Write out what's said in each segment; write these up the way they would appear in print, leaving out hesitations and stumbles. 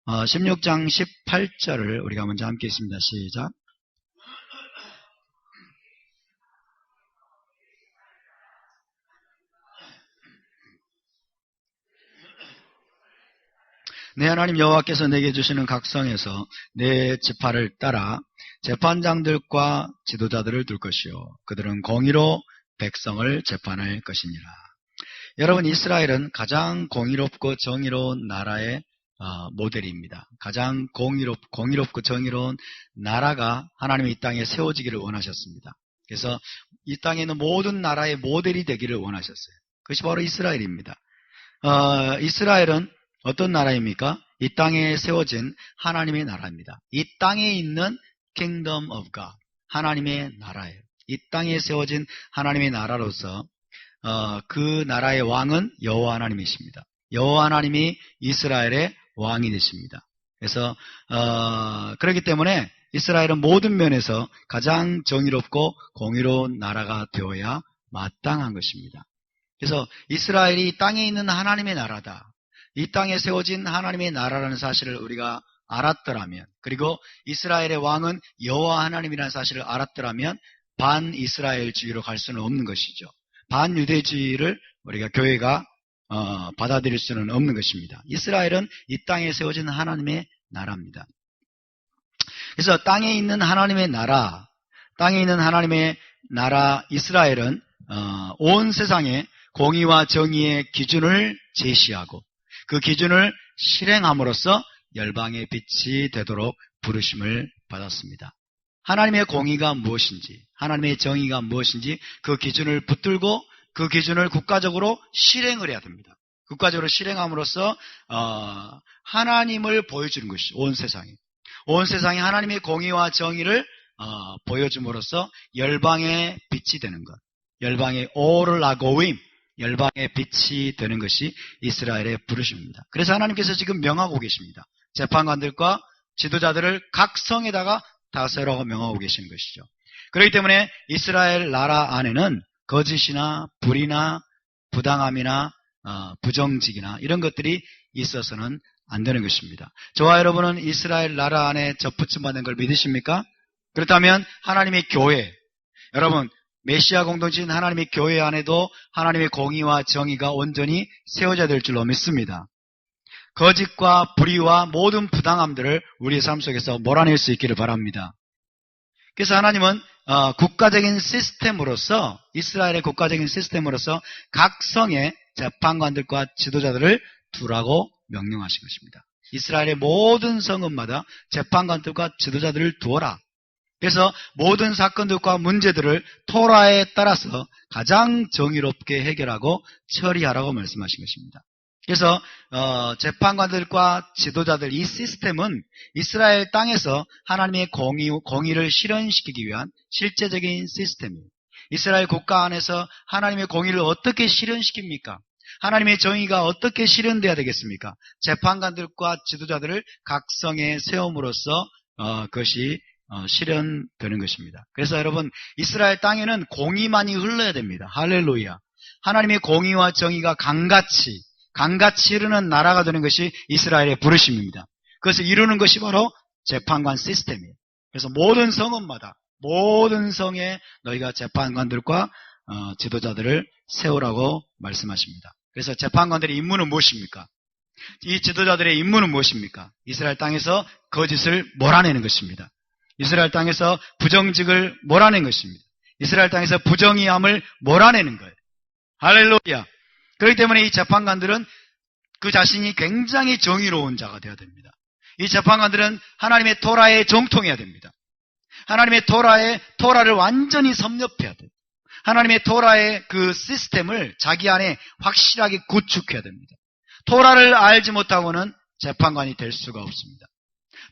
16장 18절을 우리가 먼저 함께 읽습니다. 시작. 내 하나님 여호와께서 내게 주시는 각성에서 내 지파를 따라 재판장들과 지도자들을 둘 것이요 그들은 공의로 백성을 재판할 것이니라. 여러분, 이스라엘은 가장 공의롭고 정의로운 나라의 모델입니다. 가장 공의롭고 정의로운 나라가 하나님이 이 땅에 세워지기를 원하셨습니다. 그래서 이 땅에 있는 모든 나라의 모델이 되기를 원하셨어요. 그것이 바로 이스라엘입니다. 이스라엘은 어떤 나라입니까? 이 땅에 세워진 하나님의 나라입니다. 이 땅에 있는 Kingdom of God, 하나님의 나라예요. 이 땅에 세워진 하나님의 나라로서 그 나라의 왕은 여호와 하나님이십니다. 여호와 하나님이 이스라엘의 왕이 되십니다. 그래서 그렇기 때문에 이스라엘은 모든 면에서 가장 정의롭고 공의로운 나라가 되어야 마땅한 것입니다. 그래서 이스라엘이 이 땅에 있는 하나님의 나라다. 이 땅에 세워진 하나님의 나라라는 사실을 우리가 알았더라면, 그리고 이스라엘의 왕은 여호와 하나님이라는 사실을 알았더라면 반이스라엘주의로 갈 수는 없는 것이죠. 반유대주의를 우리가 교회가 받아들일 수는 없는 것입니다. 이스라엘은 이 땅에 세워진 하나님의 나라입니다. 그래서 땅에 있는 하나님의 나라 이스라엘은 온 세상에 공의와 정의의 기준을 제시하고 그 기준을 실행함으로써 열방의 빛이 되도록 부르심을 받았습니다. 하나님의 공의가 무엇인지, 하나님의 정의가 무엇인지 그 기준을 붙들고 그 기준을 국가적으로 실행을 해야 됩니다. 국가적으로 실행함으로써 하나님을 보여주는 것이죠. 온 세상에 하나님의 공의와 정의를 보여줌으로써 열방의 빛이 되는 것, 열방의 오를 아고임, 열방의 빛이 되는 것이 이스라엘의 부르심입니다. 그래서 하나님께서 지금 명하고 계십니다. 재판관들과 지도자들을 각 성에다가 다스라고 명하고 계시는 것이죠. 그렇기 때문에 이스라엘 나라 안에는 거짓이나 불의나 부당함이나 부정직이나 이런 것들이 있어서는 안 되는 것입니다. 저와 여러분은 이스라엘 나라 안에 접붙임받는 걸 믿으십니까? 그렇다면 하나님의 교회, 여러분 메시아 공동체인 하나님의 교회 안에도 하나님의 공의와 정의가 온전히 세워져야 될 줄로 믿습니다. 거짓과 불의와 모든 부당함들을 우리의 삶 속에서 몰아낼 수 있기를 바랍니다. 그래서 하나님은 국가적인 시스템으로서, 이스라엘의 국가적인 시스템으로서 각 성의 재판관들과 지도자들을 두라고 명령하신 것입니다. 이스라엘의 모든 성읍마다 재판관들과 지도자들을 두어라. 그래서 모든 사건들과 문제들을 토라에 따라서 가장 정의롭게 해결하고 처리하라고 말씀하신 것입니다. 그래서 재판관들과 지도자들, 이 시스템은 이스라엘 땅에서 하나님의 공의를 실현시키기 위한 실제적인 시스템이에요. 이스라엘 국가 안에서 하나님의 공의를 어떻게 실현시킵니까? 하나님의 정의가 어떻게 실현돼야 되겠습니까? 재판관들과 지도자들을 각성에 세움으로써 그것이 실현되는 것입니다. 그래서 여러분, 이스라엘 땅에는 공의만이 흘러야 됩니다. 할렐루야. 하나님의 공의와 정의가 강같이 흐르는 나라가 되는 것이 이스라엘의 부르심입니다. 그것을 이루는 것이 바로 재판관 시스템이에요. 그래서 모든 성읍마다, 모든 성에 너희가 재판관들과 지도자들을 세우라고 말씀하십니다. 그래서 재판관들의 임무는 무엇입니까? 이 지도자들의 임무는 무엇입니까? 이스라엘 땅에서 거짓을 몰아내는 것입니다. 이스라엘 땅에서 부정직을 몰아내는 것입니다. 이스라엘 땅에서 부정의함을 몰아내는 거예요. 할렐루야. 그렇기 때문에 이 재판관들은 그 자신이 굉장히 정의로운 자가 되어야 됩니다. 이 재판관들은 하나님의 토라에 정통해야 됩니다. 하나님의 토라를 완전히 섭렵해야 돼요. 하나님의 토라의 그 시스템을 자기 안에 확실하게 구축해야 됩니다. 토라를 알지 못하고는 재판관이 될 수가 없습니다.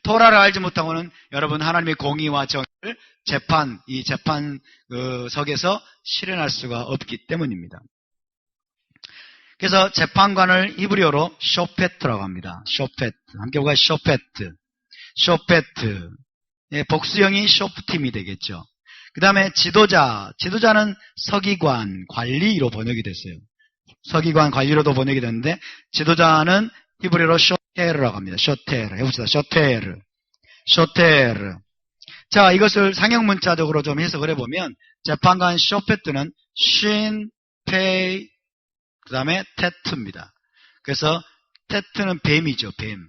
토라를 알지 못하고는 여러분 하나님의 공의와 정의를 이 재판석에서 실현할 수가 없기 때문입니다. 그래서 재판관을 히브리어로 쇼페트라고 합니다. 쇼페트. 함께 보가 쇼페트. 복수형이 쇼프팀이 되겠죠. 그 다음에 지도자는 서기관, 관리로 번역이 됐어요. 서기관, 관리로도 번역이 됐는데 지도자는 히브리어로 쇼테르라고 합니다. 쇼테르. 해봅시다. 쇼테르. 쇼테르. 자, 이것을 상형문자적으로 좀 해석을 해보면, 재판관 쇼페트는 쉰, 페이, 그 다음에 테트입니다. 그래서 테트는 뱀이죠, 뱀.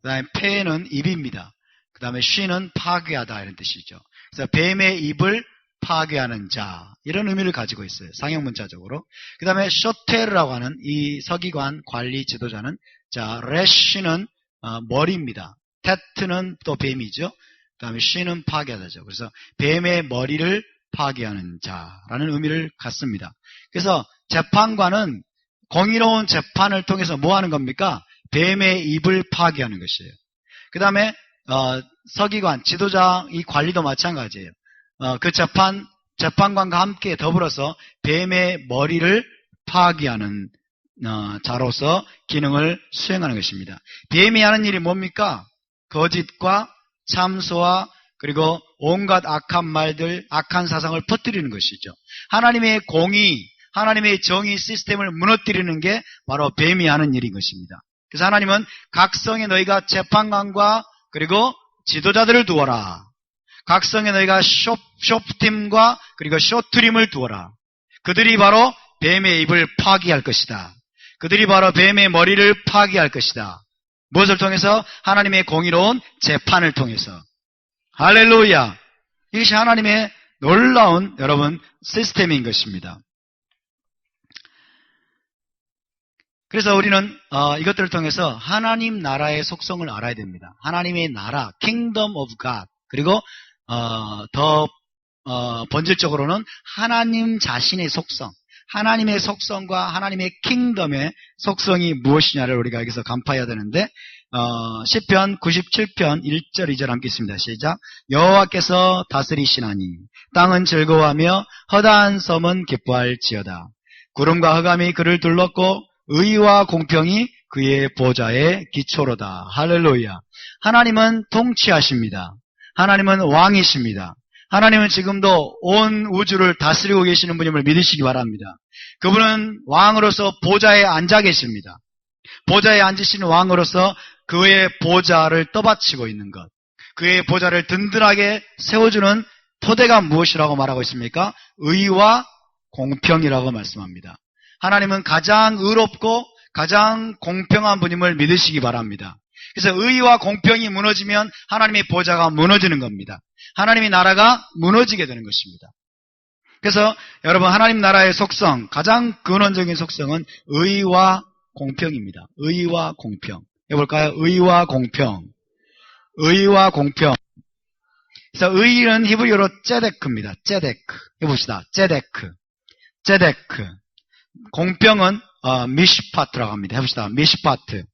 그 다음에 페는 입입니다. 그 다음에 쉰은 파괴하다 이런 뜻이죠. 그래서 뱀의 입을 파괴하는 자, 이런 의미를 가지고 있어요. 상형문자적으로. 그 다음에 쇼테르라고 하는 이 서기관 관리 지도자는, 자, 레쉬는 머리입니다. 테트는 또 뱀이죠. 그 다음에 쉰은 파괴하다죠. 그래서 뱀의 머리를 파괴하는 자라는 의미를 갖습니다. 그래서 재판관은 공의로운 재판을 통해서 뭐 하는 겁니까? 뱀의 입을 파괴하는 것이에요. 그 다음에 서기관, 지도자, 이 관리도 마찬가지예요. 그 재판관과 함께 더불어서 뱀의 머리를 파괴하는 자로서 기능을 수행하는 것입니다. 뱀이 하는 일이 뭡니까? 거짓과 참소와 그리고 온갖 악한 말들, 악한 사상을 퍼뜨리는 것이죠. 하나님의 공의, 하나님의 정의 시스템을 무너뜨리는 게 바로 뱀이 하는 일인 것입니다. 그래서 하나님은 각성에 너희가 재판관과 그리고 지도자들을 두어라. 각성에 너희가 쇼팀과 그리고 쇼트림을 두어라. 그들이 바로 뱀의 입을 파괴할 것이다. 그들이 바로 뱀의 머리를 파괴할 것이다. 무엇을 통해서? 하나님의 공의로운 재판을 통해서. 할렐루야! 이것이 하나님의 놀라운 여러분 시스템인 것입니다. 그래서 우리는 이것들을 통해서 하나님 나라의 속성을 알아야 됩니다. 하나님의 나라, Kingdom of God. 그리고 더 본질적으로는 하나님 자신의 속성, 하나님의 속성과 하나님의 킹덤의 속성이 무엇이냐를 우리가 여기서 간파해야 되는데, 시편 97편 1절 2절 함께 있습니다. 시작. 여호와께서 다스리시나니 땅은 즐거워하며 허다한 섬은 기뻐할지어다. 구름과 흑암이 그를 둘렀고 의와 공평이 그의 보좌의 기초로다. 할렐루야. 하나님은 통치하십니다. 하나님은 왕이십니다. 하나님은 지금도 온 우주를 다스리고 계시는 분임을 믿으시기 바랍니다. 그분은 왕으로서 보좌에 앉아 계십니다. 보좌에 앉으신 왕으로서 그의 보좌를 떠받치고 있는 것, 그의 보좌를 든든하게 세워주는 토대가 무엇이라고 말하고 있습니까? 의와 공평이라고 말씀합니다. 하나님은 가장 의롭고 가장 공평한 분임을 믿으시기 바랍니다. 그래서 의와 공평이 무너지면 하나님의 보좌가 무너지는 겁니다. 하나님의 나라가 무너지게 되는 것입니다. 그래서 여러분, 하나님 나라의 속성, 가장 근원적인 속성은 의와 공평입니다. 의와 공평. 해볼까요? 의와 공평. 의와 공평. 그래서 의는 히브리어로 ጼ데크입니다. ጼ데크. 해봅시다. ጼ데크. ጼ데크. 공평은 미시파트라고 합니다. 해봅시다. 미시파트.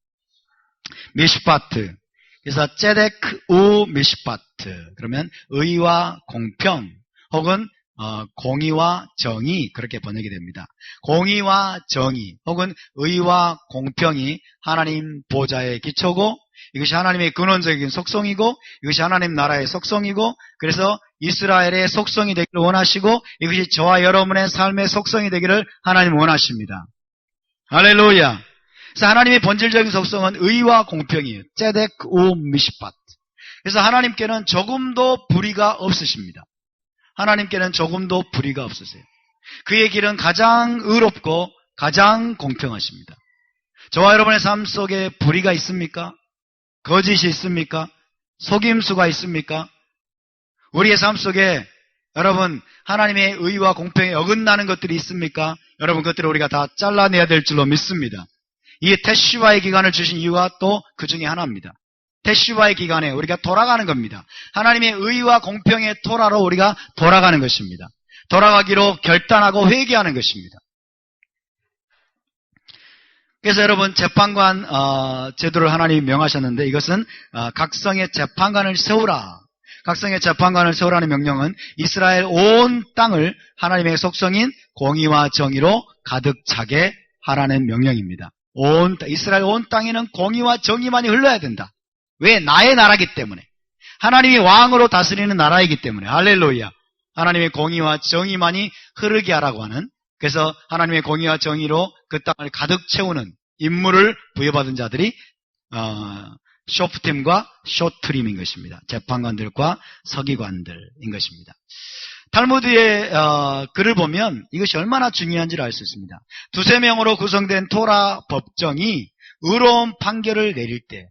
미시파트. 그래서 ጼ데크 우 미시파트. 그러면 의와 공평 혹은 공의와 정의, 그렇게 번역이 됩니다. 공의와 정의 혹은 의와 공평이 하나님 보좌의 기초고, 이것이 하나님의 근원적인 속성이고, 이것이 하나님 나라의 속성이고, 그래서 이스라엘의 속성이 되기를 원하시고, 이것이 저와 여러분의 삶의 속성이 되기를 하나님 원하십니다. 할렐루야. 그래서 하나님의 본질적인 속성은 의와 공평이에요. ጼ데크 우 미시파트. 그래서 하나님께는 조금도 불의가 없으십니다. 하나님께는 조금도 불의가 없으세요. 그의 길은 가장 의롭고 가장 공평하십니다. 저와 여러분의 삶 속에 불의가 있습니까? 거짓이 있습니까? 속임수가 있습니까? 우리의 삶 속에 여러분, 하나님의 의와 공평에 어긋나는 것들이 있습니까? 여러분, 그것들을 우리가 다 잘라내야 될 줄로 믿습니다. 이 테슈바의 기간을 주신 이유가 또 그 중에 하나입니다. 테슈바의 기간에 우리가 돌아가는 겁니다. 하나님의 의와 공평의 토라로 우리가 돌아가는 것입니다. 돌아가기로 결단하고 회개하는 것입니다. 그래서 여러분, 재판관 제도를 하나님이 명하셨는데, 이것은 각성의 재판관을 세우라. 각성의 재판관을 세우라는 명령은 이스라엘 온 땅을 하나님의 속성인 공의와 정의로 가득 차게 하라는 명령입니다. 이스라엘 온 땅에는 공의와 정의만이 흘러야 된다. 왜? 나의 나라이기 때문에. 하나님이 왕으로 다스리는 나라이기 때문에. 할렐루야. 하나님의 공의와 정의만이 흐르게 하라고 하는, 그래서 하나님의 공의와 정의로 그 땅을 가득 채우는 임무를 부여받은 자들이 쇼프팀과 쇼트림인 것입니다. 재판관들과 서기관들인 것입니다. 탈무드의 글을 보면 이것이 얼마나 중요한지를 알 수 있습니다. 두세 명으로 구성된 토라 법정이 의로운 판결을 내릴 때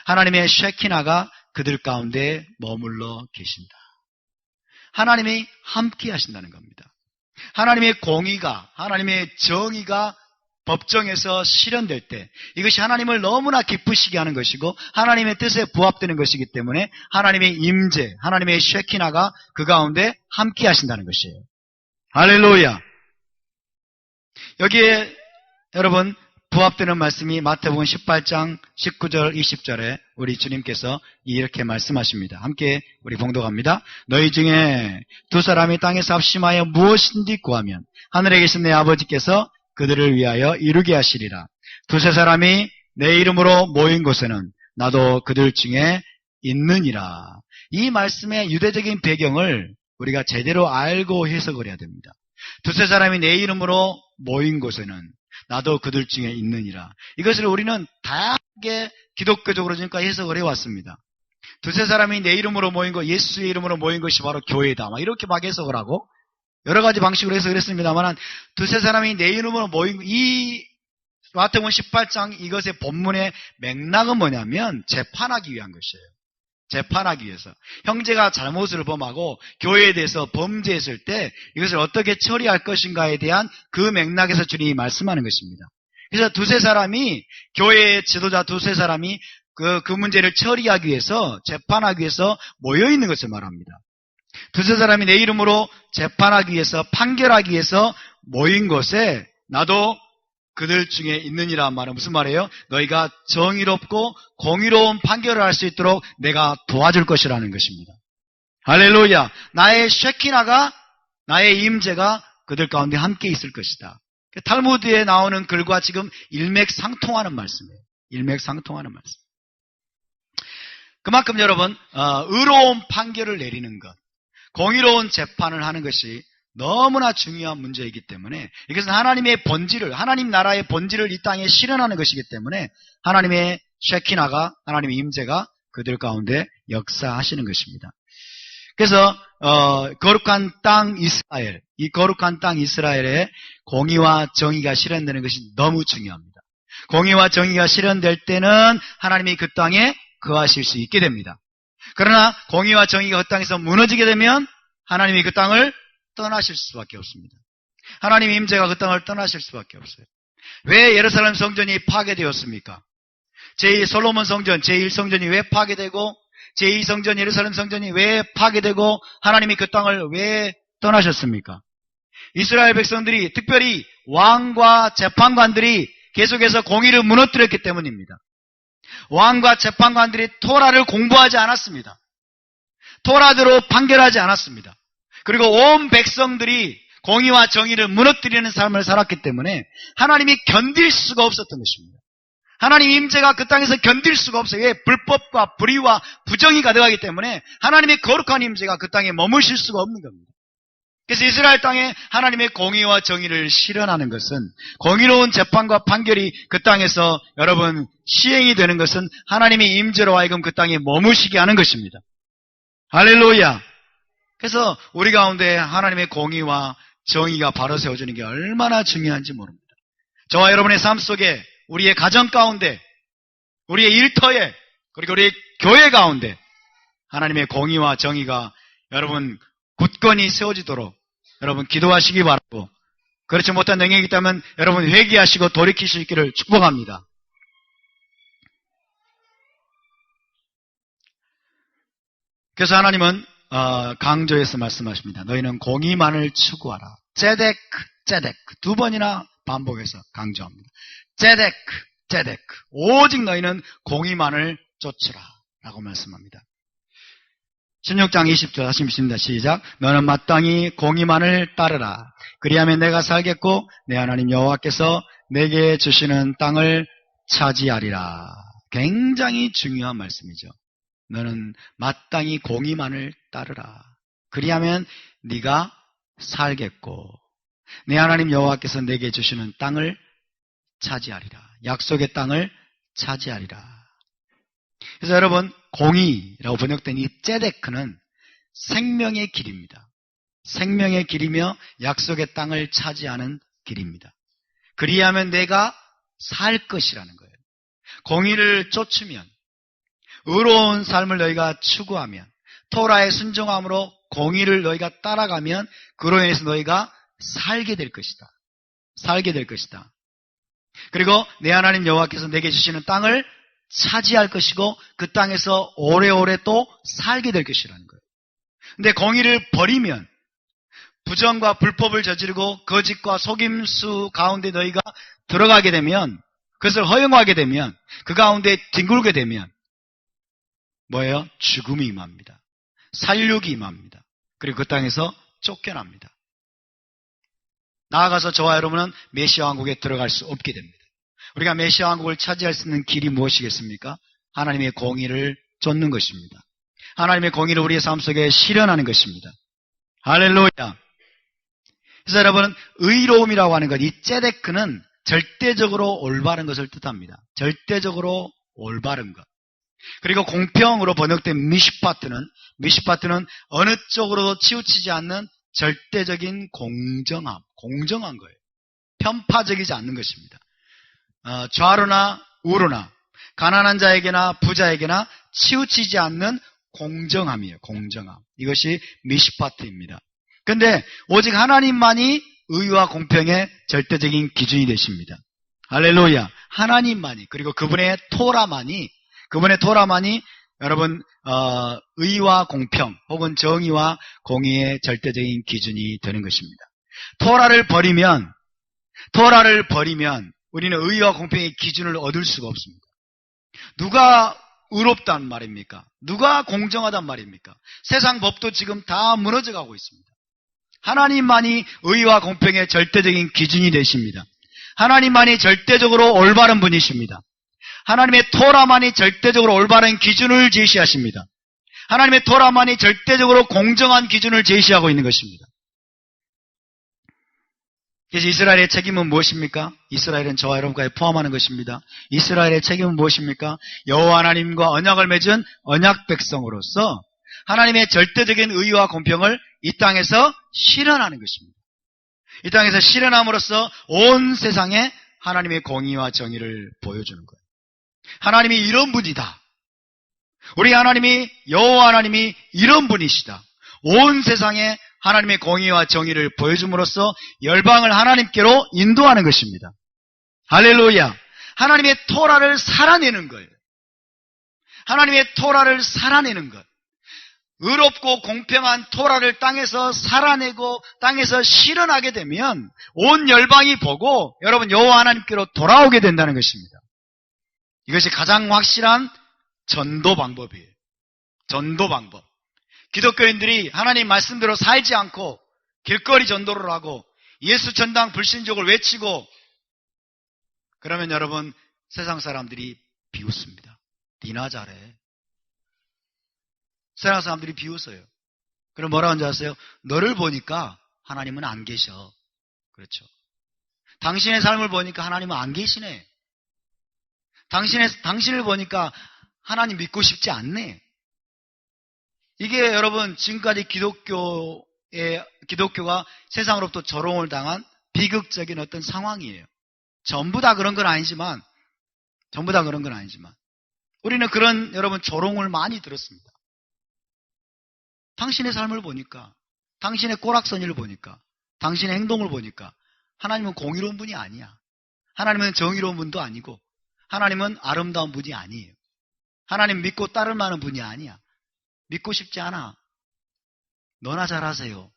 하나님의 쉐키나가 그들 가운데 머물러 계신다. 하나님이 함께 하신다는 겁니다. 하나님의 공의가, 하나님의 정의가 법정에서 실현될 때 이것이 하나님을 너무나 기쁘시게 하는 것이고 하나님의 뜻에 부합되는 것이기 때문에 하나님의 임재, 하나님의 쉐키나가 그 가운데 함께 하신다는 것이에요. 할렐루야. 여기에 여러분 부합되는 말씀이 마태복음 18장 19절 20절에 우리 주님께서 이렇게 말씀하십니다. 함께 우리 봉독합니다. 너희 중에 두 사람이 땅에서 합심하여 무엇인지 구하면 하늘에 계신 내 아버지께서 그들을 위하여 이루게 하시리라. 두세 사람이 내 이름으로 모인 곳에는 나도 그들 중에 있느니라. 이 말씀의 유대적인 배경을 우리가 제대로 알고 해석을 해야 됩니다. 두세 사람이 내 이름으로 모인 곳에는 나도 그들 중에 있느니라. 이것을 우리는 다양하게 기독교적으로 지금까지 해석을 해왔습니다. 두세 사람이 내 이름으로 모인 것, 예수의 이름으로 모인 것이 바로 교회다. 이렇게 막 해석을 하고 여러 가지 방식으로 해석을 했습니다만 두세 사람이 내 이름으로 모인 이 마태복음 18장 이것의 본문의 맥락은 뭐냐면 재판하기 위한 것이에요. 재판하기 위해서. 형제가 잘못을 범하고 교회에 대해서 범죄했을 때 이것을 어떻게 처리할 것인가에 대한 그 맥락에서 주님이 말씀하는 것입니다. 그래서 두세 사람이 교회의 지도자 두세 사람이 그 문제를 처리하기 위해서 재판하기 위해서 모여있는 것을 말합니다. 두세 사람이 내 이름으로 재판하기 위해서 판결하기 위해서 모인 곳에 나도 그들 중에 있느니라 말은 무슨 말이에요? 너희가 정의롭고 공의로운 판결을 할 수 있도록 내가 도와줄 것이라는 것입니다. 할렐루야. 나의 쉐키나가 나의 임재가 그들 가운데 함께 있을 것이다. 탈무드에 나오는 글과 지금 일맥상통하는 말씀이에요. 일맥상통하는 말씀. 그만큼 여러분 의로운 판결을 내리는 것, 공의로운 재판을 하는 것이 너무나 중요한 문제이기 때문에 이것은 하나님의 본질을, 하나님 나라의 본질을 이 땅에 실현하는 것이기 때문에 하나님의 쉐키나가, 하나님의 임재가 그들 가운데 역사하시는 것입니다. 그래서 거룩한 땅 이스라엘, 이 거룩한 땅 이스라엘에 공의와 정의가 실현되는 것이 너무 중요합니다. 공의와 정의가 실현될 때는 하나님이 그 땅에 거하실 수 있게 됩니다. 그러나 공의와 정의가 그 땅에서 무너지게 되면 하나님이 그 땅을 떠나실 수밖에 없습니다. 하나님의 임재가 그 땅을 떠나실 수밖에 없어요. 왜 예루살렘 성전이 파괴되었습니까? 솔로몬 성전, 제1성전이 왜 파괴되고 제2성전 예루살렘 성전이 왜 파괴되고 하나님이 그 땅을 왜 떠나셨습니까? 이스라엘 백성들이 특별히 왕과 재판관들이 계속해서 공의를 무너뜨렸기 때문입니다. 왕과 재판관들이 토라를 공부하지 않았습니다. 토라대로 판결하지 않았습니다. 그리고 온 백성들이 공의와 정의를 무너뜨리는 삶을 살았기 때문에 하나님이 견딜 수가 없었던 것입니다. 하나님 임재가 그 땅에서 견딜 수가 없어요. 왜? 불법과 불의와 부정이 가득하기 때문에 하나님의 거룩한 임재가 그 땅에 머무실 수가 없는 겁니다. 그래서 이스라엘 땅에 하나님의 공의와 정의를 실현하는 것은, 공의로운 재판과 판결이 그 땅에서 여러분 시행이 되는 것은 하나님의 임재로 하여금 그 땅에 머무시게 하는 것입니다. 할렐루야. 그래서 우리 가운데 하나님의 공의와 정의가 바로 세워지는 게 얼마나 중요한지 모릅니다. 저와 여러분의 삶 속에, 우리의 가정 가운데, 우리의 일터에, 그리고 우리의 교회 가운데 하나님의 공의와 정의가 여러분 굳건히 세워지도록 여러분 기도하시기 바라고, 그렇지 못한 영역이 있다면 여러분 회개하시고 돌이킬 수 있기를 축복합니다. 그래서 하나님은 강조해서 말씀하십니다. 너희는 공의만을 추구하라. 제데크, 제데크. 두 번이나 반복해서 강조합니다. 제데크, 제데크. 오직 너희는 공의만을 쫓으라. 라고 말씀합니다. 16장 20절 다시 읽습니다. 시작. 너는 마땅히 공의만을 따르라. 그리하면 내가 살겠고 내 하나님 여호와께서 내게 주시는 땅을 차지하리라. 굉장히 중요한 말씀이죠. 너는 마땅히 공의만을 따르라. 그리하면 네가 살겠고 내 하나님 여호와께서 내게 주시는 땅을 차지하리라. 약속의 땅을 차지하리라. 그래서 여러분, 공의라고 번역된 이 ጼ데크는 생명의 길입니다. 생명의 길이며 약속의 땅을 차지하는 길입니다. 그리하면 내가 살 것이라는 거예요. 공의를 쫓으면, 의로운 삶을 너희가 추구하면, 토라의 순종함으로 공의를 너희가 따라가면 그로 인해서 너희가 살게 될 것이다. 살게 될 것이다. 그리고 내 하나님 여호와께서 내게 주시는 땅을 차지할 것이고 그 땅에서 오래오래 또 살게 될 것이라는 거예요. 근데 공의를 버리면, 부정과 불법을 저지르고 거짓과 속임수 가운데 너희가 들어가게 되면, 그것을 허용하게 되면, 그 가운데 뒹굴게 되면 뭐예요? 죽음이 임합니다. 살육이 임합니다. 그리고 그 땅에서 쫓겨납니다. 나아가서 저와 여러분은 메시아 왕국에 들어갈 수 없게 됩니다. 우리가 메시아 왕국을 차지할 수 있는 길이 무엇이겠습니까? 하나님의 공의를 쫓는 것입니다. 하나님의 공의를 우리의 삶 속에 실현하는 것입니다. 할렐루야. 그래서 여러분, 의로움이라고 하는 것, 이 ጼ데크는 절대적으로 올바른 것을 뜻합니다. 절대적으로 올바른 것. 그리고 공평으로 번역된 미시파트는 어느 쪽으로도 치우치지 않는 절대적인 공정함, 공정한 거예요. 편파적이지 않는 것입니다. 좌로나 우로나 가난한 자에게나 부자에게나 치우치지 않는 공정함이에요. 공정함. 이것이 미시파트입니다. 그런데 오직 하나님만이 의와 공평의 절대적인 기준이 되십니다. 할렐루야. 하나님만이, 그리고 그분의 토라만이 여러분 의와 공평 혹은 정의와 공의의 절대적인 기준이 되는 것입니다. 토라를 버리면 우리는 의와 공평의 기준을 얻을 수가 없습니다. 누가 의롭단 말입니까? 누가 공정하단 말입니까? 세상 법도 지금 다 무너져 가고 있습니다. 하나님만이 의와 공평의 절대적인 기준이 되십니다. 하나님만이 절대적으로 올바른 분이십니다. 하나님의 토라만이 절대적으로 올바른 기준을 제시하십니다. 하나님의 토라만이 절대적으로 공정한 기준을 제시하고 있는 것입니다. 그래서 이스라엘의 책임은 무엇입니까? 이스라엘은 저와 여러분까지 포함하는 것입니다. 이스라엘의 책임은 무엇입니까? 여호와 하나님과 언약을 맺은 언약 백성으로서 하나님의 절대적인 의와 공평을 이 땅에서 실현하는 것입니다. 이 땅에서 실현함으로써 온 세상에 하나님의 공의와 정의를 보여주는 거예요. 하나님이 이런 분이다. 우리 하나님이, 여호와 하나님이 이런 분이시다. 온 세상에 하나님의 공의와 정의를 보여줌으로써 열방을 하나님께로 인도하는 것입니다. 할렐루야. 하나님의 토라를 살아내는 거예요. 하나님의 토라를 살아내는 것. 의롭고 공평한 토라를 땅에서 살아내고 땅에서 실현하게 되면 온 열방이 보고 여러분 여호와 하나님께로 돌아오게 된다는 것입니다. 이것이 가장 확실한 전도 방법이에요. 전도 방법. 기독교인들이 하나님 말씀대로 살지 않고 길거리 전도를 하고 예수 전당 불신족을 외치고 그러면 여러분 세상 사람들이 비웃습니다. 니나 잘해. 세상 사람들이 비웃어요. 그럼 뭐라고 하는지 아세요? 너를 보니까 하나님은 안 계셔. 그렇죠. 당신의 삶을 보니까 하나님은 안 계시네. 당신을 보니까 하나님 믿고 싶지 않네. 이게 여러분 지금까지 기독교가 세상으로부터 조롱을 당한 비극적인 어떤 상황이에요. 전부 다 그런 건 아니지만 우리는 그런 여러분 조롱을 많이 들었습니다. 당신의 삶을 보니까, 당신의 꼬락서니를 보니까, 당신의 행동을 보니까 하나님은 공의로운 분이 아니야. 하나님은 정의로운 분도 아니고 하나님은 아름다운 분이 아니에요. 하나님 믿고 따를 만한 분이 아니야. 믿고 싶지 않아. 너나 잘하세요.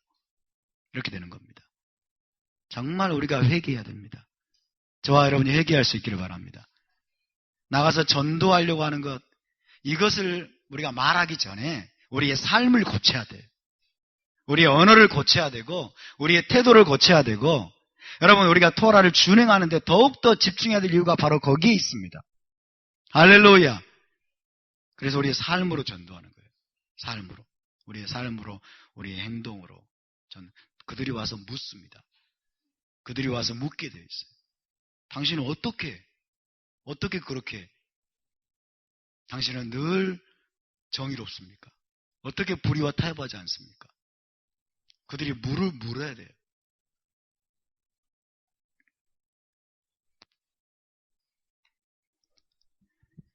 이렇게 되는 겁니다. 정말 우리가 회개해야 됩니다. 저와 여러분이 회개할 수 있기를 바랍니다. 나가서 전도하려고 하는 것, 이것을 우리가 말하기 전에 우리의 삶을 고쳐야 돼요. 우리의 언어를 고쳐야 되고 우리의 태도를 고쳐야 되고 여러분 우리가 토라를 준행하는데 더욱더 집중해야 될 이유가 바로 거기에 있습니다. 할렐루야. 그래서 우리의 삶으로 전도하는 거예요. 삶으로. 우리의 삶으로, 우리의 행동으로. 그들이 와서 묻습니다. 그들이 와서 묻게 되어 있어요. 당신은 어떻게 그렇게 당신은 늘 정의롭습니까? 어떻게 불의와 타협하지 않습니까? 그들이 물어야 돼요.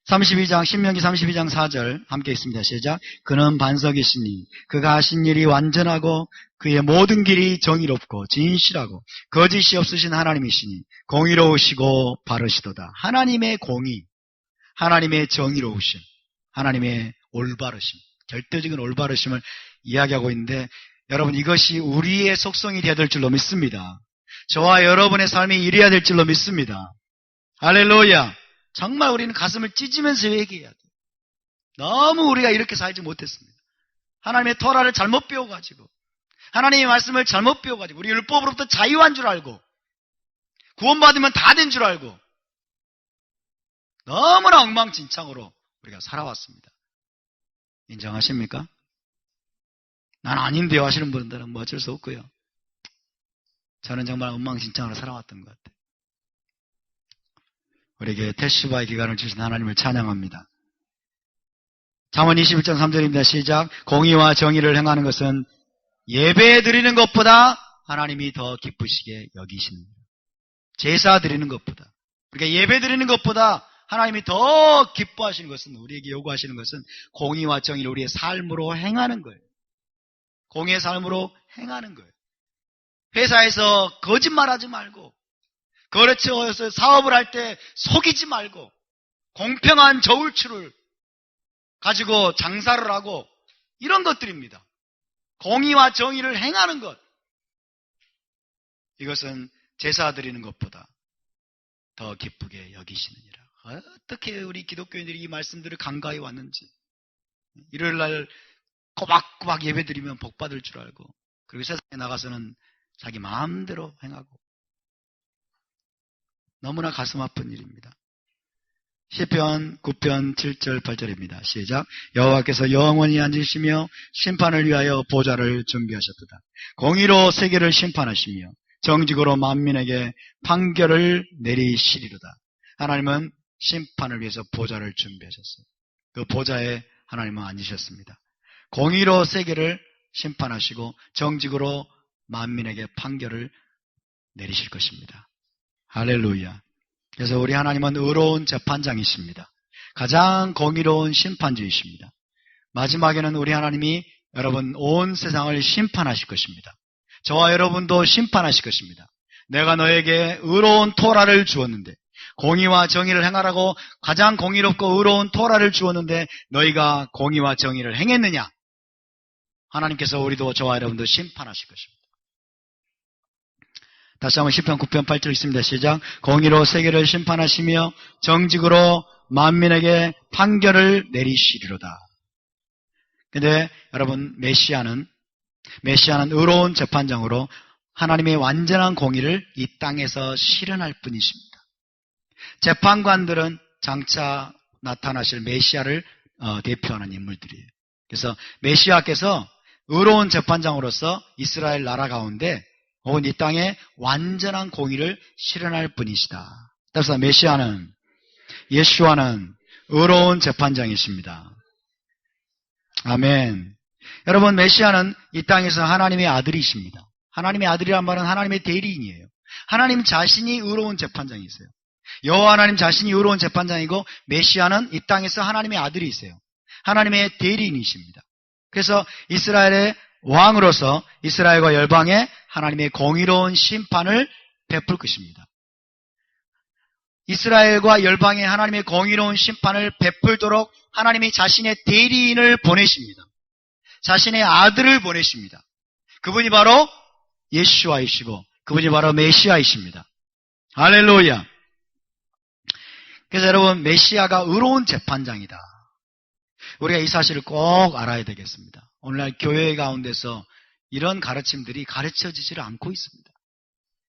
신명기 32장 4절 함께 있습니다. 시작. 그는 반석이시니 그가 하신 일이 완전하고 그의 모든 길이 정의롭고 진실하고 거짓이 없으신 하나님이시니 공의로우시고 바르시도다. 하나님의 공의, 하나님의 정의로우심, 하나님의 올바르심, 절대적인 올바르심을 이야기하고 있는데 여러분 이것이 우리의 속성이 되어야 될 줄로 믿습니다. 저와 여러분의 삶이 이래야 될 줄로 믿습니다. 할렐루야. 정말 우리는 가슴을 찢으면서 회개해야 돼요. 너무 우리가 이렇게 살지 못했습니다. 하나님의 토라를 잘못 배워가지고 하나님의 말씀을 잘못 배워가지고 우리 율법으로부터 자유한 줄 알고 구원받으면 다 된 줄 알고 너무나 엉망진창으로 우리가 살아왔습니다. 인정하십니까? 난 아닌데요 하시는 분들은 뭐 어쩔 수 없고요. 저는 정말 엉망진창으로 살아왔던 것 같아요. 우리에게 테슈바의 기간을 주신 하나님을 찬양합니다. 잠언 21장 3절입니다. 시작. 공의와 정의를 행하는 것은 예배 드리는 것보다 하나님이 더 기쁘시게 여기시는 거예요. 제사 드리는 것보다. 그러니까 예배 드리는 것보다 하나님이 더 기뻐하시는 것은 우리에게 요구하시는 것은 공의와 정의를 우리의 삶으로 행하는 거예요. 공의의 삶으로 행하는 거예요. 회사에서 거짓말하지 말고 거래처에서 사업을 할 때 속이지 말고 공평한 저울추를 가지고 장사를 하고 이런 것들입니다. 공의와 정의를 행하는 것. 이것은 제사 드리는 것보다 더 기쁘게 여기시느니라. 어떻게 우리 기독교인들이 이 말씀들을 간과해 왔는지. 일요일날 꼬박꼬박 예배 드리면 복 받을 줄 알고 그리고 세상에 나가서는 자기 마음대로 행하고 너무나 가슴 아픈 일입니다. 시편 9편 7절 8절입니다. 시작. 여호와께서 영원히 앉으시며 심판을 위하여 보좌를 준비하셨도다. 공의로 세계를 심판하시며 정직으로 만민에게 판결을 내리시리로다. 하나님은 심판을 위해서 보좌를 준비하셨어요. 그 보좌에 하나님은 앉으셨습니다. 공의로 세계를 심판하시고 정직으로 만민에게 판결을 내리실 것입니다. 할렐루야. 그래서 우리 하나님은 의로운 재판장이십니다. 가장 공의로운 심판주이십니다. 마지막에는 우리 하나님이 여러분 온 세상을 심판하실 것입니다. 저와 여러분도 심판하실 것입니다. 내가 너에게 의로운 토라를 주었는데 공의와 정의를 행하라고 가장 공의롭고 의로운 토라를 주었는데 너희가 공의와 정의를 행했느냐? 하나님께서 우리도 저와 여러분도 심판하실 것입니다. 다시 한번 시편 9편 8절 있습니다. 시작. 공의로 세계를 심판하시며 정직으로 만민에게 판결을 내리시리로다. 근데 여러분 메시아는 의로운 재판장으로 하나님의 완전한 공의를 이 땅에서 실현할 뿐이십니다. 재판관들은 장차 나타나실 메시아를 대표하는 인물들이에요. 그래서 메시아께서 의로운 재판장으로서 이스라엘 나라 가운데 혹은 이 땅에 완전한 공의를 실현할 뿐이시다. 따라서 예수와는 의로운 재판장이십니다. 아멘. 여러분 메시아는 이 땅에서 하나님의 아들이십니다. 하나님의 아들이란 말은 하나님의 대리인이에요. 하나님 자신이 의로운 재판장이세요. 여호와 하나님 자신이 의로운 재판장이고 메시아는 이 땅에서 하나님의 아들이세요. 하나님의 대리인이십니다. 그래서 이스라엘의 왕으로서 이스라엘과 열방에 하나님의 공의로운 심판을 베풀 것입니다. 이스라엘과 열방에 하나님의 공의로운 심판을 베풀도록 하나님이 자신의 대리인을 보내십니다. 자신의 아들을 보내십니다. 그분이 바로 예수와이시고 그분이 바로 메시아이십니다. 할렐루야. 그래서 여러분 메시아가 의로운 재판장이다. 우리가 이 사실을 꼭 알아야 되겠습니다. 오늘날 교회 가운데서 이런 가르침들이 가르쳐지지를 않고 있습니다.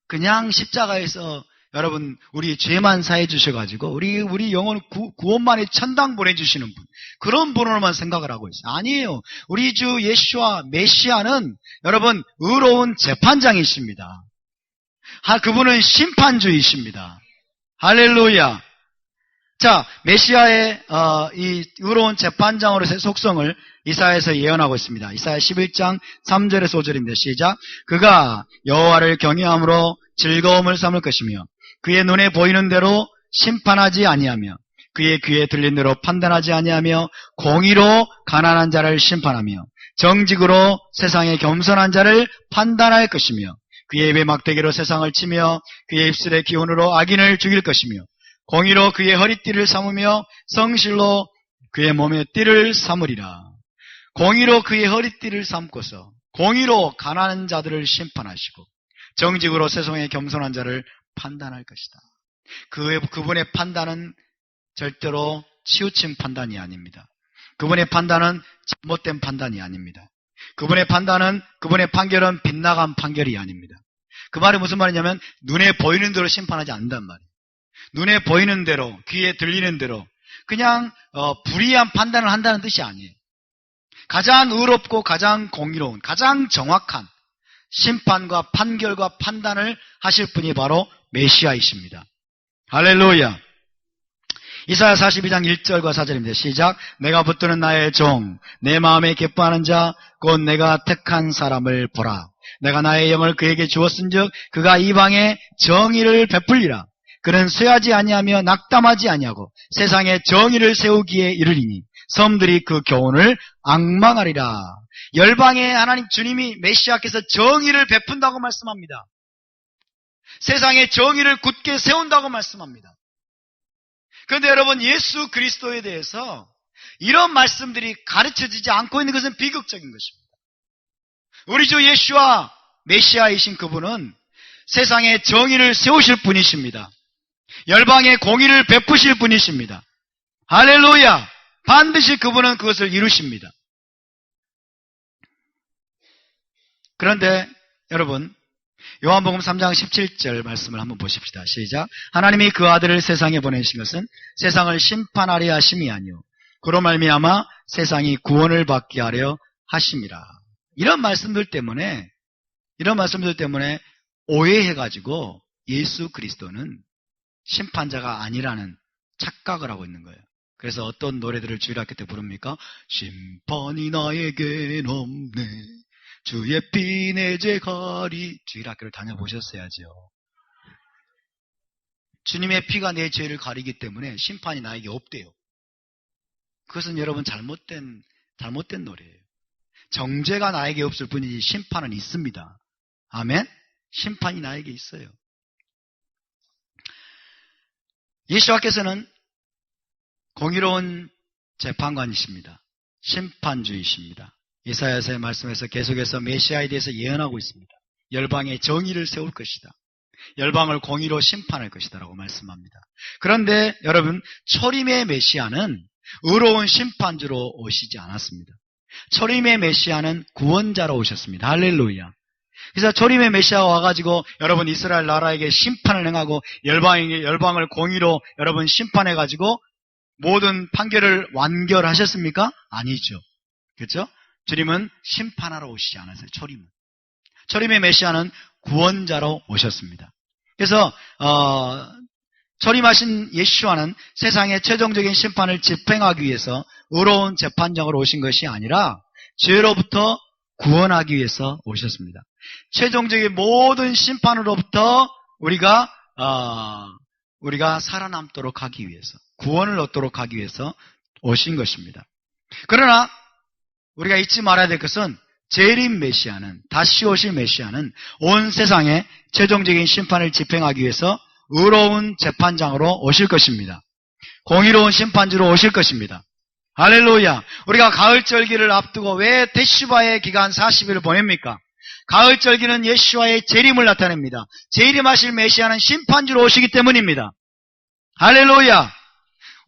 그냥 십자가에서 여러분 우리 죄만 사해 주셔가지고 우리 영혼 구원만에 천당 보내주시는 분 그런 분으로만 생각을 하고 있어요. 아니에요. 우리 주 예수와 메시아는 여러분 의로운 재판장이십니다. 그분은 심판주이십니다. 할렐루야. 자, 메시아의 이 의로운 재판장으로서의 속성을 이사야에서 예언하고 있습니다. 이사야 11장 3절에서 5절입니다. 시작. 그가 여호와를 경외함으로 즐거움을 삼을 것이며 그의 눈에 보이는 대로 심판하지 아니하며 그의 귀에 들린 대로 판단하지 아니하며 공의로 가난한 자를 심판하며 정직으로 세상의 겸손한 자를 판단할 것이며 그의 입에 막대기로 세상을 치며 그의 입술의 기운으로 악인을 죽일 것이며 공의로 그의 허리띠를 삼으며 성실로 그의 몸의 띠를 삼으리라. 공의로 그의 허리띠를 삼고서 공의로 가난한 자들을 심판하시고 정직으로 세상의 겸손한 자를 판단할 것이다. 그분의 판단은 절대로 치우친 판단이 아닙니다. 그분의 판단은 잘못된 판단이 아닙니다. 그분의 판결은 빗나간 판결이 아닙니다. 그 말이 무슨 말이냐면 눈에 보이는 대로 심판하지 않는단 말이에요. 눈에 보이는 대로, 귀에 들리는 대로 그냥 불이한 판단을 한다는 뜻이 아니에요. 가장 의롭고 가장 공의로운, 가장 정확한 심판과 판결과 판단을 하실 분이 바로 메시아이십니다. 할렐루야. 이사야 42장 1절과 4절입니다. 시작. 내가 붙드는 나의 종, 내 마음에 기뻐하는 자, 곧 내가 택한 사람을 보라. 내가 나의 영을 그에게 주었은즉 그가 이방에 정의를 베풀리라. 그는 쇠하지 아니하며 낙담하지 아니하고 세상에 정의를 세우기에 이르리니 섬들이 그 교훈을 앙망하리라. 열방에 하나님 주님이 메시아께서 정의를 베푼다고 말씀합니다. 세상에 정의를 굳게 세운다고 말씀합니다. 그런데 여러분, 예수 그리스도에 대해서 이런 말씀들이 가르쳐지지 않고 있는 것은 비극적인 것입니다. 우리 주 예수와 메시아이신 그분은 세상에 정의를 세우실 분이십니다. 열방에 공의를 베푸실 분이십니다. 할렐루야! 반드시 그분은 그것을 이루십니다. 그런데 여러분, 요한복음 3장 17절 말씀을 한번 보십시다. 시작. 하나님이 그 아들을 세상에 보내신 것은 세상을 심판하려 하심이 아니요 그로 말미암아 세상이 구원을 받게 하려 하심이라. 이런 말씀들 때문에 오해해가지고 예수 그리스도는 심판자가 아니라는 착각을 하고 있는 거예요. 그래서 어떤 노래들을 주일학교 때 부릅니까? 심판이 나에겐 없네, 주의 피 내 죄 가리. 주일학교를 다녀보셨어야죠. 주님의 피가 내 죄를 가리기 때문에 심판이 나에게 없대요. 그것은 여러분 잘못된 노래예요. 정죄가 나에게 없을 뿐이지 심판은 있습니다. 아멘? 심판이 나에게 있어요. 예수께서는 공의로운 재판관이십니다. 심판주이십니다. 이사야서의 말씀에서 계속해서 메시아에 대해서 예언하고 있습니다. 열방에 정의를 세울 것이다. 열방을 공의로 심판할 것이다 라고 말씀합니다. 그런데 여러분, 초림의 메시아는 의로운 심판주로 오시지 않았습니다. 초림의 메시아는 구원자로 오셨습니다. 할렐루야. 그래서 초림의 메시아가 와가지고 여러분 이스라엘 나라에게 심판을 행하고 열방을 공의로 여러분 심판해가지고 모든 판결을 완결하셨습니까? 아니죠. 그렇죠? 주님은 심판하러 오시지 않았어요. 초림의 메시아는 구원자로 오셨습니다. 그래서 초림하신 예수와는 세상의 최종적인 심판을 집행하기 위해서 의로운 재판장으로 오신 것이 아니라 죄로부터 구원하기 위해서 오셨습니다. 최종적인 모든 심판으로부터 우리가 살아남도록 하기 위해서, 구원을 얻도록 하기 위해서 오신 것입니다. 그러나 우리가 잊지 말아야 될 것은 재림 메시아는, 다시 오실 메시아는 온 세상에 최종적인 심판을 집행하기 위해서 의로운 재판장으로 오실 것입니다. 공의로운 심판주로 오실 것입니다. 할렐루야. 우리가 가을절기를 앞두고 왜 데슈바의 기간 40일을 보냅니까? 가을절기는 예수와의 재림을 나타냅니다. 재림하실 메시아는 심판주로 오시기 때문입니다. 할렐루야.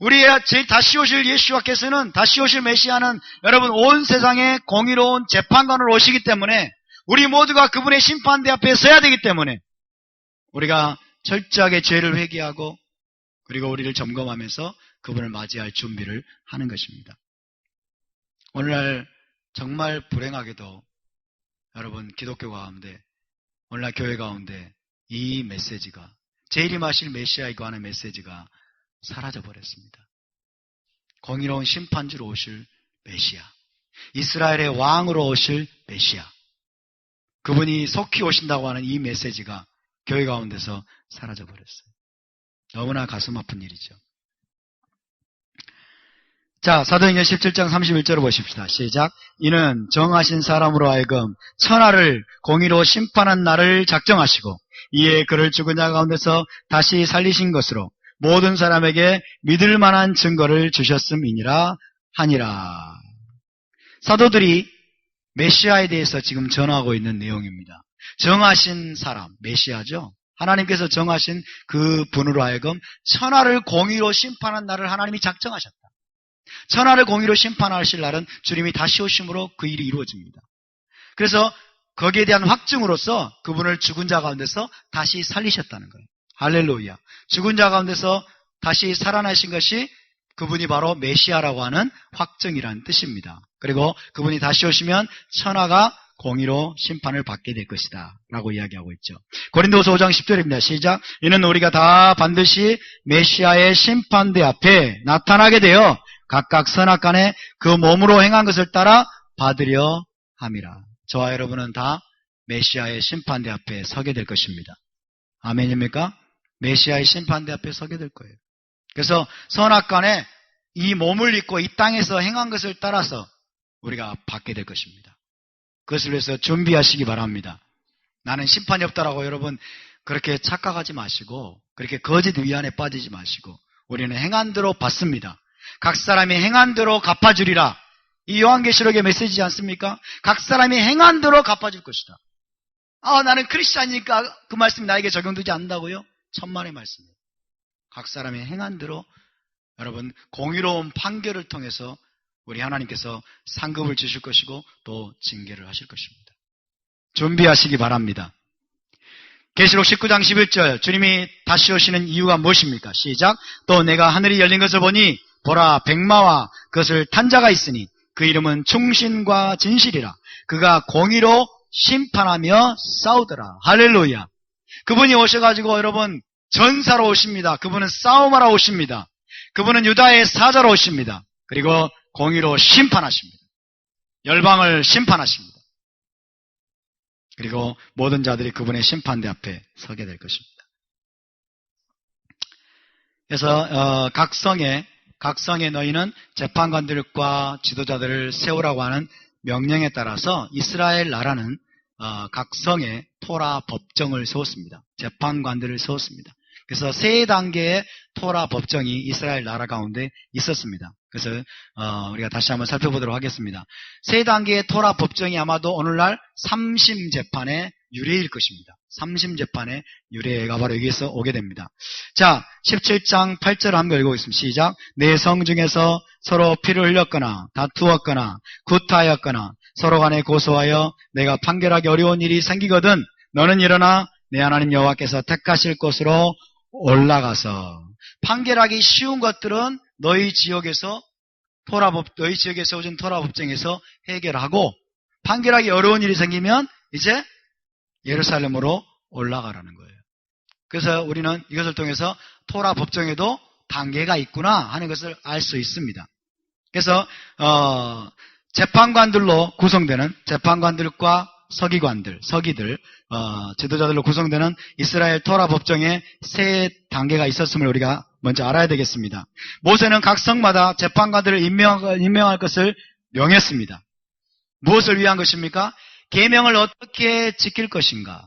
우리의 다시 오실 예수와께서는, 다시 오실 메시아는 여러분 온 세상에 공의로운 재판관으로 오시기 때문에 우리 모두가 그분의 심판대 앞에 서야 되기 때문에 우리가 철저하게 죄를 회개하고 그리고 우리를 점검하면서 그분을 맞이할 준비를 하는 것입니다. 오늘날 정말 불행하게도 여러분 기독교 가운데, 오늘날 교회 가운데 이 메시지가, 재림하실 메시아이고 하는 메시지가 사라져버렸습니다. 공의로운 심판주로 오실 메시아, 이스라엘의 왕으로 오실 메시아, 그분이 속히 오신다고 하는 이 메시지가 교회 가운데서 사라져버렸어요. 너무나 가슴 아픈 일이죠. 자, 사도행전 17장 31절을 보십시다. 시작. 이는 정하신 사람으로 하여금 천하를 공의로 심판한 날을 작정하시고 이에 그를 죽은 자 가운데서 다시 살리신 것으로 모든 사람에게 믿을 만한 증거를 주셨음이니라 하니라. 사도들이 메시아에 대해서 지금 전하고 있는 내용입니다. 정하신 사람, 메시아죠. 하나님께서 정하신 그 분으로 하여금 천하를 공의로 심판한 날을 하나님이 작정하셨다. 천하를 공의로 심판하실 날은 주님이 다시 오심으로 그 일이 이루어집니다. 그래서 거기에 대한 확증으로서 그분을 죽은 자 가운데서 다시 살리셨다는 거예요. 할렐루야. 죽은 자 가운데서 다시 살아나신 것이 그분이 바로 메시아라고 하는 확증이라는 뜻입니다. 그리고 그분이 다시 오시면 천하가 공의로 심판을 받게 될 것이다 라고 이야기하고 있죠. 고린도후서 5장 10절입니다. 시작. 이는 우리가 다 반드시 메시아의 심판대 앞에 나타나게 되어 각각 선악간에 그 몸으로 행한 것을 따라 받으려 함이라. 저와 여러분은 다 메시아의 심판대 앞에 서게 될 것입니다. 아멘입니까? 메시아의 심판대 앞에 서게 될 거예요. 그래서 선악간에 이 몸을 입고 이 땅에서 행한 것을 따라서 우리가 받게 될 것입니다. 그것을 위해서 준비하시기 바랍니다. 나는 심판이 없다라고 여러분 그렇게 착각하지 마시고 그렇게 거짓 위안에 빠지지 마시고 우리는 행한 대로 받습니다. 각 사람이 행한 대로 갚아주리라. 이 요한계시록의 메시지지 않습니까? 각 사람이 행한 대로 갚아줄 것이다. 나는 크리스찬이니까 그 말씀이 나에게 적용되지 않는다고요? 천만의 말씀이에요. 각 사람이 행한 대로 여러분 공의로운 판결을 통해서 우리 하나님께서 상급을 주실 것이고 또 징계를 하실 것입니다. 준비하시기 바랍니다. 계시록 19장 11절 주님이 다시 오시는 이유가 무엇입니까? 시작. 또 내가 하늘이 열린 것을 보니 보라 백마와 그것을 탄 자가 있으니 그 이름은 충신과 진실이라. 그가 공의로 심판하며 싸우더라. 할렐루야. 그분이 오셔가지고 여러분 전사로 오십니다. 그분은 싸움하러 오십니다. 그분은 유다의 사자로 오십니다. 그리고 공의로 심판하십니다. 열방을 심판하십니다. 그리고 모든 자들이 그분의 심판대 앞에 서게 될 것입니다. 그래서 각 성의 너희는 재판관들과 지도자들을 세우라고 하는 명령에 따라서 이스라엘 나라는 각 성에 토라 법정을 세웠습니다. 재판관들을 세웠습니다. 그래서 세 단계의 토라 법정이 이스라엘 나라 가운데 있었습니다. 그래서 우리가 다시 한번 살펴보도록 하겠습니다. 세 단계의 토라 법정이 아마도 오늘날 삼심 재판의 유래일 것입니다. 삼심 재판의 유래가 바로 여기에서 오게 됩니다. 자, 17장 8절을 한번 읽어보겠습니다. 시작. 내 성 중에서 서로 피를 흘렸거나 다투었거나 구타하였거나 서로 간에 고소하여 내가 판결하기 어려운 일이 생기거든 너는 일어나 내 하나님 여호와께서 택하실 곳으로 올라가서. 판결하기 쉬운 것들은 너희 지역에서 오신 토라 법정에서 해결하고 판결하기 어려운 일이 생기면 이제 예루살렘으로 올라가라는 거예요. 그래서 우리는 이것을 통해서 토라 법정에도 단계가 있구나 하는 것을 알 수 있습니다. 그래서 재판관들로 구성되는 재판관들과 서기들, 지도자들로 구성되는 이스라엘 토라 법정에 세 단계가 있었음을 우리가 먼저 알아야 되겠습니다. 모세는 각 성마다 재판관들을 임명할 것을 명했습니다. 무엇을 위한 것입니까? 계명을 어떻게 지킬 것인가?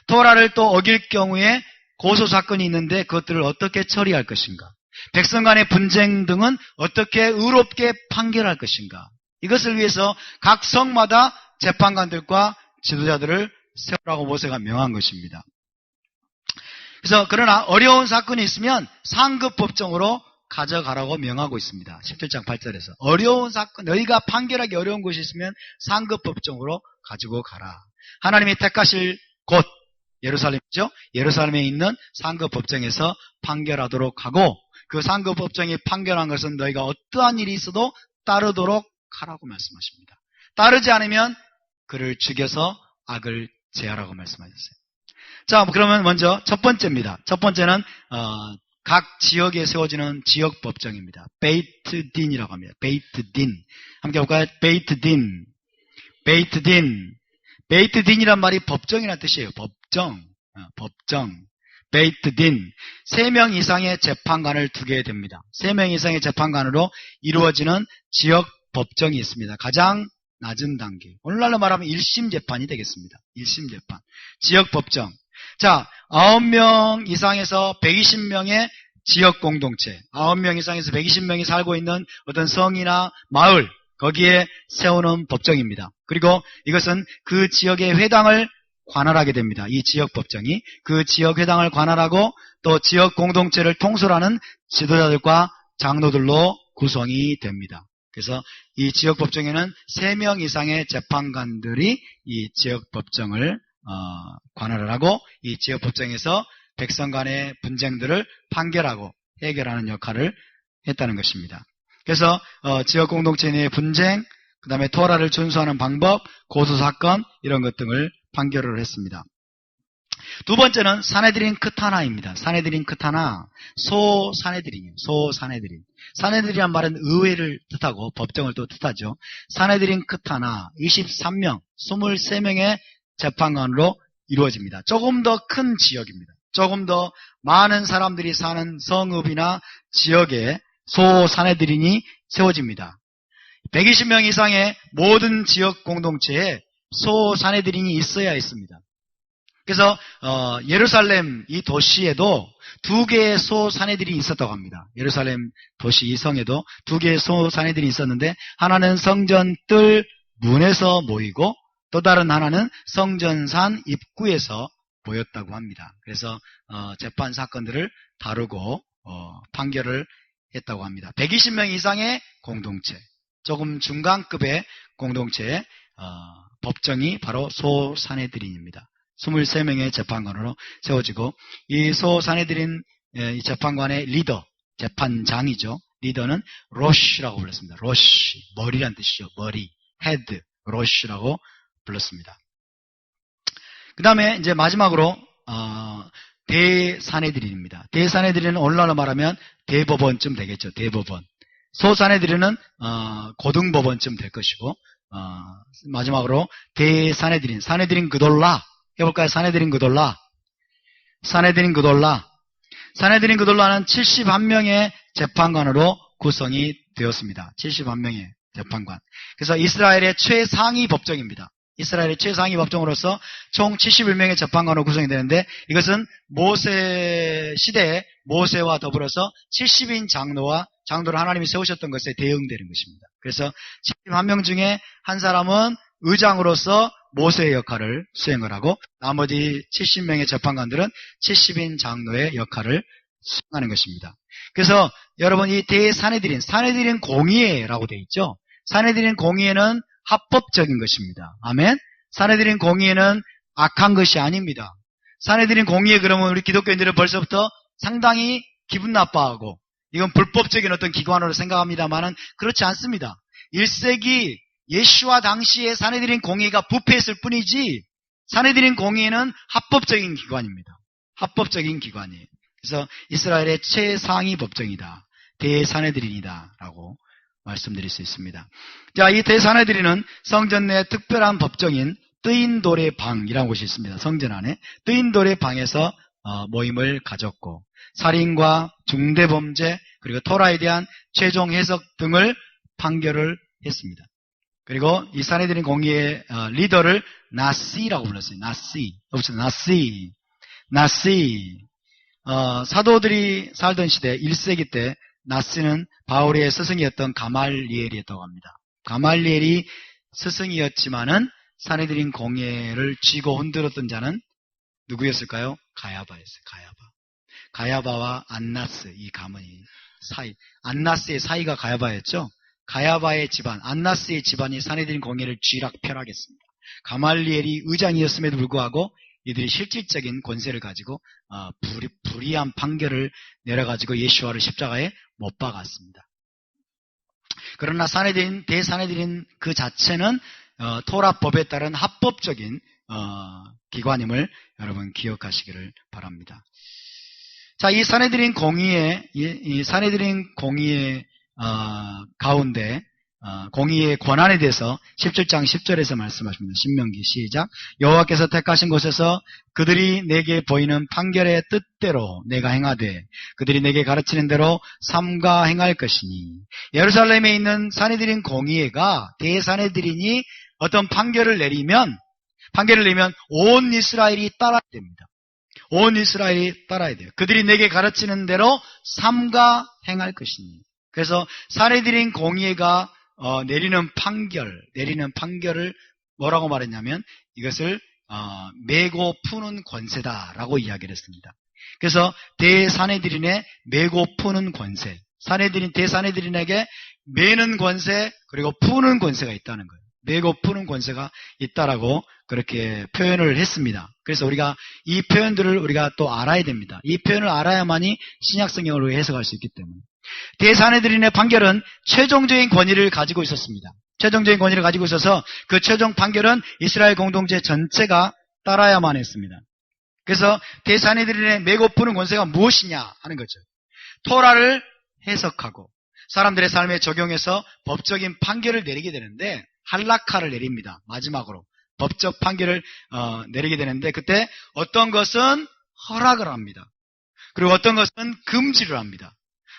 토라를 또 어길 경우에 고소사건이 있는데 그것들을 어떻게 처리할 것인가? 백성 간의 분쟁 등은 어떻게 의롭게 판결할 것인가? 이것을 위해서 각 성마다 재판관들과 지도자들을 세우라고 모세가 명한 것입니다. 그래서 그러나 어려운 사건이 있으면 상급 법정으로 가져가라고 명하고 있습니다. 17장 8절에서 어려운 사건, 너희가 판결하기 어려운 것이 있으면 상급 법정으로 가지고 가라. 하나님이 택하실 곳 예루살렘이죠. 예루살렘에 있는 상급 법정에서 판결하도록 하고 그 상급 법정이 판결한 것은 너희가 어떠한 일이 있어도 따르도록 하라고 말씀하십니다. 따르지 않으면 그를 죽여서 악을 제하라고 말씀하셨어요. 자, 그러면 먼저 첫 번째입니다. 첫 번째는 각 지역에 세워지는 지역 법정입니다. 베이트딘이라고 합니다. 베이트딘. 함께 볼까요? 베이트딘. 베이트딘. 베이트딘이란 말이 법정이라는 뜻이에요. 법정. 법정. 베이트딘. 3명 이상의 재판관을 두게 됩니다. 3명 이상의 재판관으로 이루어지는 지역 법정이 있습니다. 가장 낮은 단계. 오늘날로 말하면 1심 재판이 되겠습니다. 1심 재판. 지역 법정. 자, 9명 이상에서 120명의 지역 공동체. 9명 이상에서 120명이 살고 있는 어떤 성이나 마을, 거기에 세우는 법정입니다. 그리고 이것은 그 지역의 회당을 관할하게 됩니다. 이 지역 법정이 그 지역 회당을 관할하고 또 지역 공동체를 통솔하는 지도자들과 장로들로 구성이 됩니다. 그래서 이 지역 법정에는 3명 이상의 재판관들이 이 지역 법정을 관할을 하고 이 지역 법정에서 백성 간의 분쟁들을 판결하고 해결하는 역할을 했다는 것입니다. 그래서 지역 공동체 내의 분쟁, 그 다음에 토라를 준수하는 방법, 고소사건 이런 것 등을 판결을 했습니다. 두 번째는 사네드린 크타나입니다. 사네드린 크타나, 소사네드린이에요. 소사네드린. 사네드린이란 말은 의회를 뜻하고 법정을 또 뜻하죠. 사네드린 크타나 23명, 23명의 재판관으로 이루어집니다. 조금 더 큰 지역입니다. 조금 더 많은 사람들이 사는 성읍이나 지역에 소사네드린이 세워집니다. 120명 이상의 모든 지역 공동체에 소사네드린이 있어야 했습니다. 그래서 예루살렘 이 도시에도 2개의 소사네드린이 있었다고 합니다. 예루살렘 도시 이 성에도 2개의 소사네드린이 있었는데 하나는 성전 뜰 문에서 모이고 또 다른 하나는 성전산 입구에서 모였다고 합니다. 그래서 재판 사건들을 다루고 판결을 했다고 합니다. 120명 이상의 공동체, 조금 중간급의 공동체의 법정이 바로 소사네드린입니다. 23명의 재판관으로 세워지고 이 소사네드린 이 재판관의 리더, 재판장이죠. 리더는 로시라고 불렀습니다. 로시, 머리란 뜻이죠. 머리, 헤드, 로시라고 불렀습니다. 그 다음에 이제 마지막으로 대사네드린입니다. 대사네드린은 오늘날로 말하면 대법원쯤 되겠죠. 대법원. 소사네드린은 고등법원쯤 될 것이고 마지막으로 대사네드린, 사네드린 그돌라 해볼까요? 사네드린 그돌라. 사네드린 그돌라. 사네드린 그돌라는 71명의 재판관으로 구성이 되었습니다. 71명의 재판관. 그래서 이스라엘의 최상위 법정입니다. 이스라엘의 최상위 법정으로서 총 71명의 재판관으로 구성이 되는데 이것은 모세 시대에 모세와 더불어서 70인 장로를 하나님이 세우셨던 것에 대응되는 것입니다. 그래서 71명 중에 한 사람은 의장으로서 모세의 역할을 수행을 하고 나머지 70명의 재판관들은 70인 장로의 역할을 수행하는 것입니다. 그래서 여러분 이 대사네드린, 사네드린 공의회라고 되어 있죠. 사네드린 공의회는 합법적인 것입니다. 아멘. 사네드린 공의회는 악한 것이 아닙니다. 사네드린 공의회 그러면 우리 기독교인들은 벌써부터 상당히 기분 나빠하고 이건 불법적인 어떤 기관으로 생각합니다만은 그렇지 않습니다. 1세기 예수와 당시에 사네드린 공의회가 부패했을 뿐이지 사네드린 공의회는 합법적인 기관입니다. 합법적인 기관이에요. 그래서 이스라엘의 최상위 법정이다. 대사네드린이다 라고 말씀드릴 수 있습니다. 자, 이 대사네드린은 성전 내 특별한 법정인 뜨인돌의 방이라는 곳이 있습니다. 성전 안에 뜨인돌의 방에서 모임을 가졌고 살인과 중대범죄 그리고 토라에 대한 최종 해석 등을 판결을 했습니다. 그리고 이 사네드린 공의의 리더를 나시라고 불렀어요. 나시. 나시. 사도들이 살던 시대 1세기 때 나시는 바울의 스승이었던 가말리엘이었다고 합니다. 가말리엘이 스승이었지만은 사네드린 공회를 쥐고 흔들었던 자는 누구였을까요? 가야바였어요. 가야바와 안나스 이 가문이 사이. 안나스의 사이가 가야바였죠. 가야바의 집안, 안나스의 집안이 사네드린 공회를 쥐락펴락했습니다. 가말리엘이 의장이었음에도 불구하고 이들이 실질적인 권세를 가지고 불의한 판결을 내려가지고 예수와를 십자가에 못 박았습니다. 그러나 대사네드린 그 자체는 토라법에 따른 합법적인 기관임을 여러분 기억하시기를 바랍니다. 자, 이 산헤드린 공의의 가운데 공의의 권한에 대해서 17장 10절에서 말씀하십니다. 신명기 시작. 여호와께서 택하신 곳에서 그들이 내게 보이는 판결의 뜻대로 내가 행하되 그들이 내게 가르치는 대로 삼가 행할 것이니. 예루살렘에 있는 산헤드린 공의회가 대산헤드린이 어떤 판결을 내리면 온 이스라엘이 따라야 됩니다. 온 이스라엘이 따라야 돼요. 그들이 내게 가르치는 대로 삼가 행할 것이니. 그래서 산헤드린 공의회가 내리는 판결을 뭐라고 말했냐면 이것을 매고 푸는 권세다라고 이야기를 했습니다. 그래서 대산헤드린의 매고 푸는 권세, 대산헤드린에게 매는 권세 그리고 푸는 권세가 있다는 거예요. 매고 푸는 권세가 있다라고 그렇게 표현을 했습니다. 그래서 우리가 이 표현들을 우리가 또 알아야 됩니다. 이 표현을 알아야만이 신약성경을 해석할 수 있기 때문에. 대산헤드린의 판결은 최종적인 권위를 가지고 있었습니다. 최종적인 권위를 가지고 있어서 그 최종 판결은 이스라엘 공동체 전체가 따라야만 했습니다. 그래서 대산헤드린의 매고 푸는 권세가 무엇이냐 하는 거죠. 토라를 해석하고 사람들의 삶에 적용해서 법적인 판결을 내리게 되는데 할라카를 내립니다. 마지막으로 법적 판결을 내리게 되는데 그때 어떤 것은 허락을 합니다. 그리고 어떤 것은 금지를 합니다.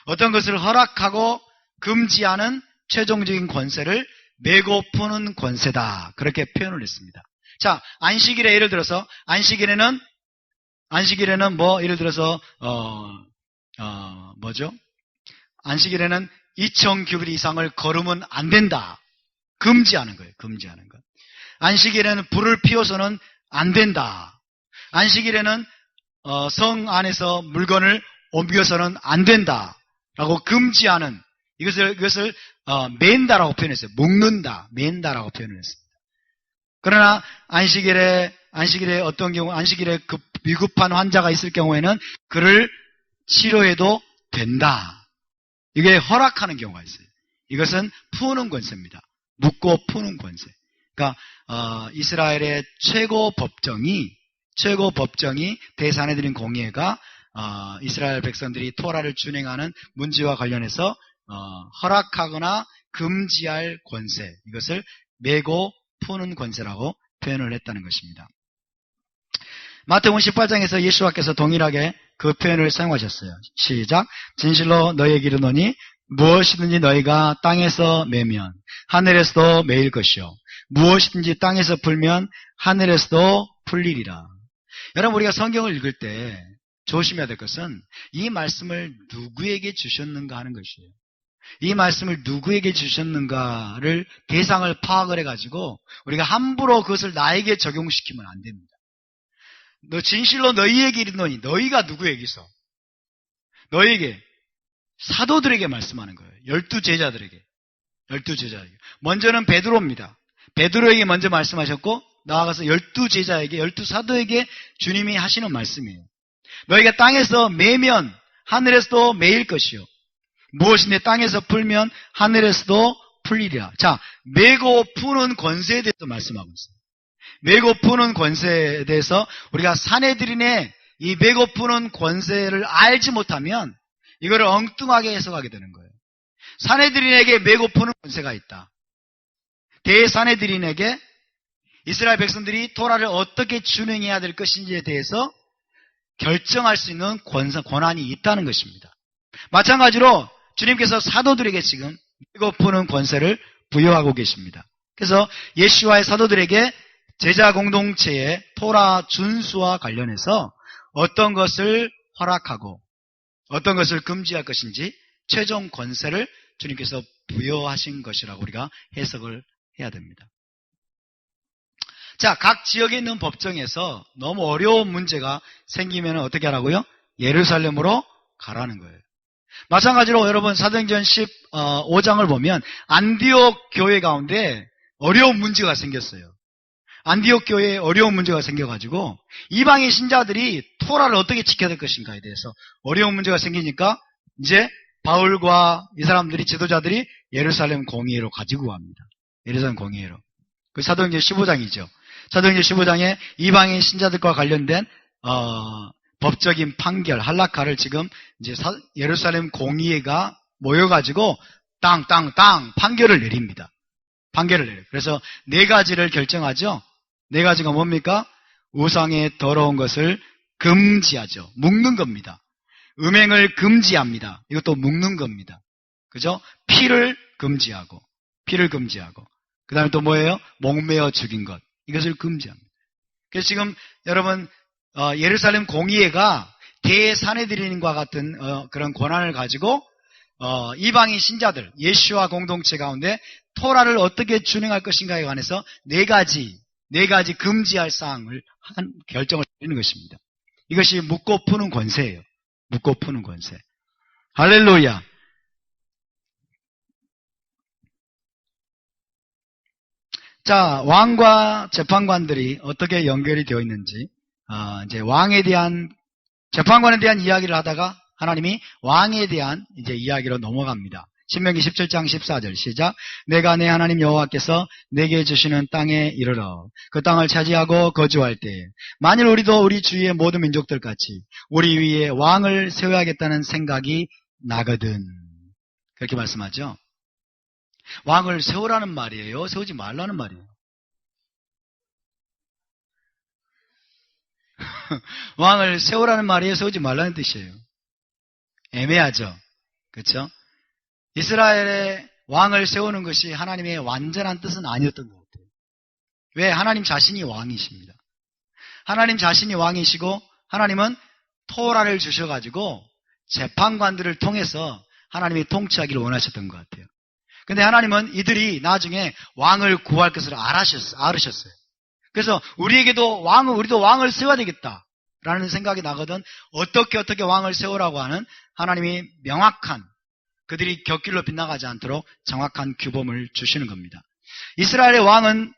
어떤 것을 허락하고 금지하는 최종적인 권세를 매고 푸는 권세다. 그렇게 표현을 했습니다. 자, 안식일에 예를 들어서 안식일에는 예를 들어서 안식일에는 2,000규빗 이상을 걸으면 안 된다. 금지하는 거예요. 금지하는 것. 안식일에는 불을 피워서는 안 된다. 안식일에는 성 안에서 물건을 옮겨서는 안 된다. 라고 금지하는 이것을 맨다라고 표현했어요. 묶는다, 맨다라고 표현을 했습니다. 그러나 안식일에 어떤 경우 안식일에 위급한 환자가 있을 경우에는 그를 치료해도 된다. 이게 허락하는 경우가 있어요. 이것은 푸는 권세입니다. 묶고 푸는 권세. 그러니까 이스라엘의 최고 법정이 대산헤드린 공의회가 이스라엘 백성들이 토라를 준행하는 문제와 관련해서 허락하거나 금지할 권세, 이것을 매고 푸는 권세라고 표현을 했다는 것입니다. 마태복음 18장에서 예수께서 동일하게 그 표현을 사용하셨어요. 시작. 진실로 너희에게 이르노니 무엇이든지 너희가 땅에서 매면 하늘에서도 매일 것이요 무엇이든지 땅에서 풀면 하늘에서도 풀리리라. 여러분, 우리가 성경을 읽을 때 조심해야 될 것은 이 말씀을 누구에게 주셨는가 하는 것이에요. 이 말씀을 누구에게 주셨는가를 대상을 파악을 해가지고 우리가 함부로 그것을 나에게 적용시키면 안 됩니다. 너 진실로 너희에게 이르노니, 너희가 누구에게서? 너희에게, 사도들에게 말씀하는 거예요. 12제자들에게. 먼저는 베드로입니다. 베드로에게 먼저 말씀하셨고 나아가서 12제자에게, 12사도에게 주님이 하시는 말씀이에요. 너희가 땅에서 매면 하늘에서도 매일 것이요 무엇인데 땅에서 풀면 하늘에서도 풀리리라. 자, 매고 푸는 권세에 대해서 말씀하고 있어요. 매고 푸는 권세에 대해서 우리가 산헤드린의 이 매고 푸는 권세를 알지 못하면 이거를 엉뚱하게 해석하게 되는 거예요. 산헤드린에게 매고 푸는 권세가 있다. 대산헤드린에게 이스라엘 백성들이 토라를 어떻게 준행해야 될 것인지에 대해서 결정할 수 있는 권한이 있다는 것입니다. 마찬가지로 주님께서 사도들에게 지금 매고 푸는 권세를 부여하고 계십니다. 그래서 예수와의 사도들에게 제자 공동체의 토라 준수와 관련해서 어떤 것을 허락하고 어떤 것을 금지할 것인지 최종 권세를 주님께서 부여하신 것이라고 우리가 해석을 해야 됩니다. 자, 각 지역에 있는 법정에서 너무 어려운 문제가 생기면 어떻게 하라고요? 예루살렘으로 가라는 거예요. 마찬가지로 여러분 사도행전 15장을 보면 안디옥 교회 가운데 어려운 문제가 생겼어요. 안디옥 교회에 어려운 문제가 생겨가지고 이방인 신자들이 토라를 어떻게 지켜야 될 것인가에 대해서 어려운 문제가 생기니까 이제 바울과 이 사람들이 지도자들이 예루살렘 공의회로 가지고 갑니다. 예루살렘 공의회로. 그 사도행전 15장이죠. 사도행전 15장에 이방인 신자들과 관련된 법적인 판결, 할라카를 지금 이제 예루살렘 공의회가 모여가지고 땅 판결을 내립니다. 판결을 내려요. 그래서 네 가지를 결정하죠. 네 가지가 뭡니까? 우상의 더러운 것을 금지하죠. 묶는 겁니다. 음행을 금지합니다. 이것도 묶는 겁니다. 그죠? 피를 금지하고. 그 다음에 또 뭐예요? 목매어 죽인 것. 이것을 금지합니다. 그래서 지금 여러분, 예루살렘 공의회가 대사내들인과 같은 그런 권한을 가지고 이방인 신자들, 예수와 공동체 가운데 토라를 어떻게 준행할 것인가에 관해서 네 가지 금지할 사항을 결정을 내리는 것입니다. 이것이 묻고 푸는 권세예요. 묻고 푸는 권세. 할렐루야. 자, 왕과 재판관들이 어떻게 연결이 되어 있는지, 이제 왕에 대한, 재판관에 대한 이야기를 하다가 하나님이 왕에 대한 이제 이야기로 넘어갑니다. 신명기 17장 14절 시작. 내가 내 하나님 여호와께서 내게 주시는 땅에 이르러 그 땅을 차지하고 거주할 때 만일 우리도 우리 주위의 모든 민족들 같이 우리 위에 왕을 세워야겠다는 생각이 나거든. 그렇게 말씀하죠. 왕을 세우라는 말이에요? 세우지 말라는 말이에요? 왕을 세우라는 말이에요? 세우지 말라는 뜻이에요? 애매하죠. 그렇죠? 이스라엘의 왕을 세우는 것이 하나님의 완전한 뜻은 아니었던 것 같아요. 왜? 하나님 자신이 왕이십니다. 하나님 자신이 왕이시고 하나님은 토라를 주셔가지고 재판관들을 통해서 하나님이 통치하기를 원하셨던 것 같아요. 근데 하나님은 이들이 나중에 왕을 구할 것을 알으셨어요. 그래서 우리도 왕을 세워야 되겠다라는 생각이 나거든. 어떻게 왕을 세우라고 하는 하나님이 명확한, 그들이 곁길로 빗나가지 않도록 정확한 규범을 주시는 겁니다. 이스라엘의 왕은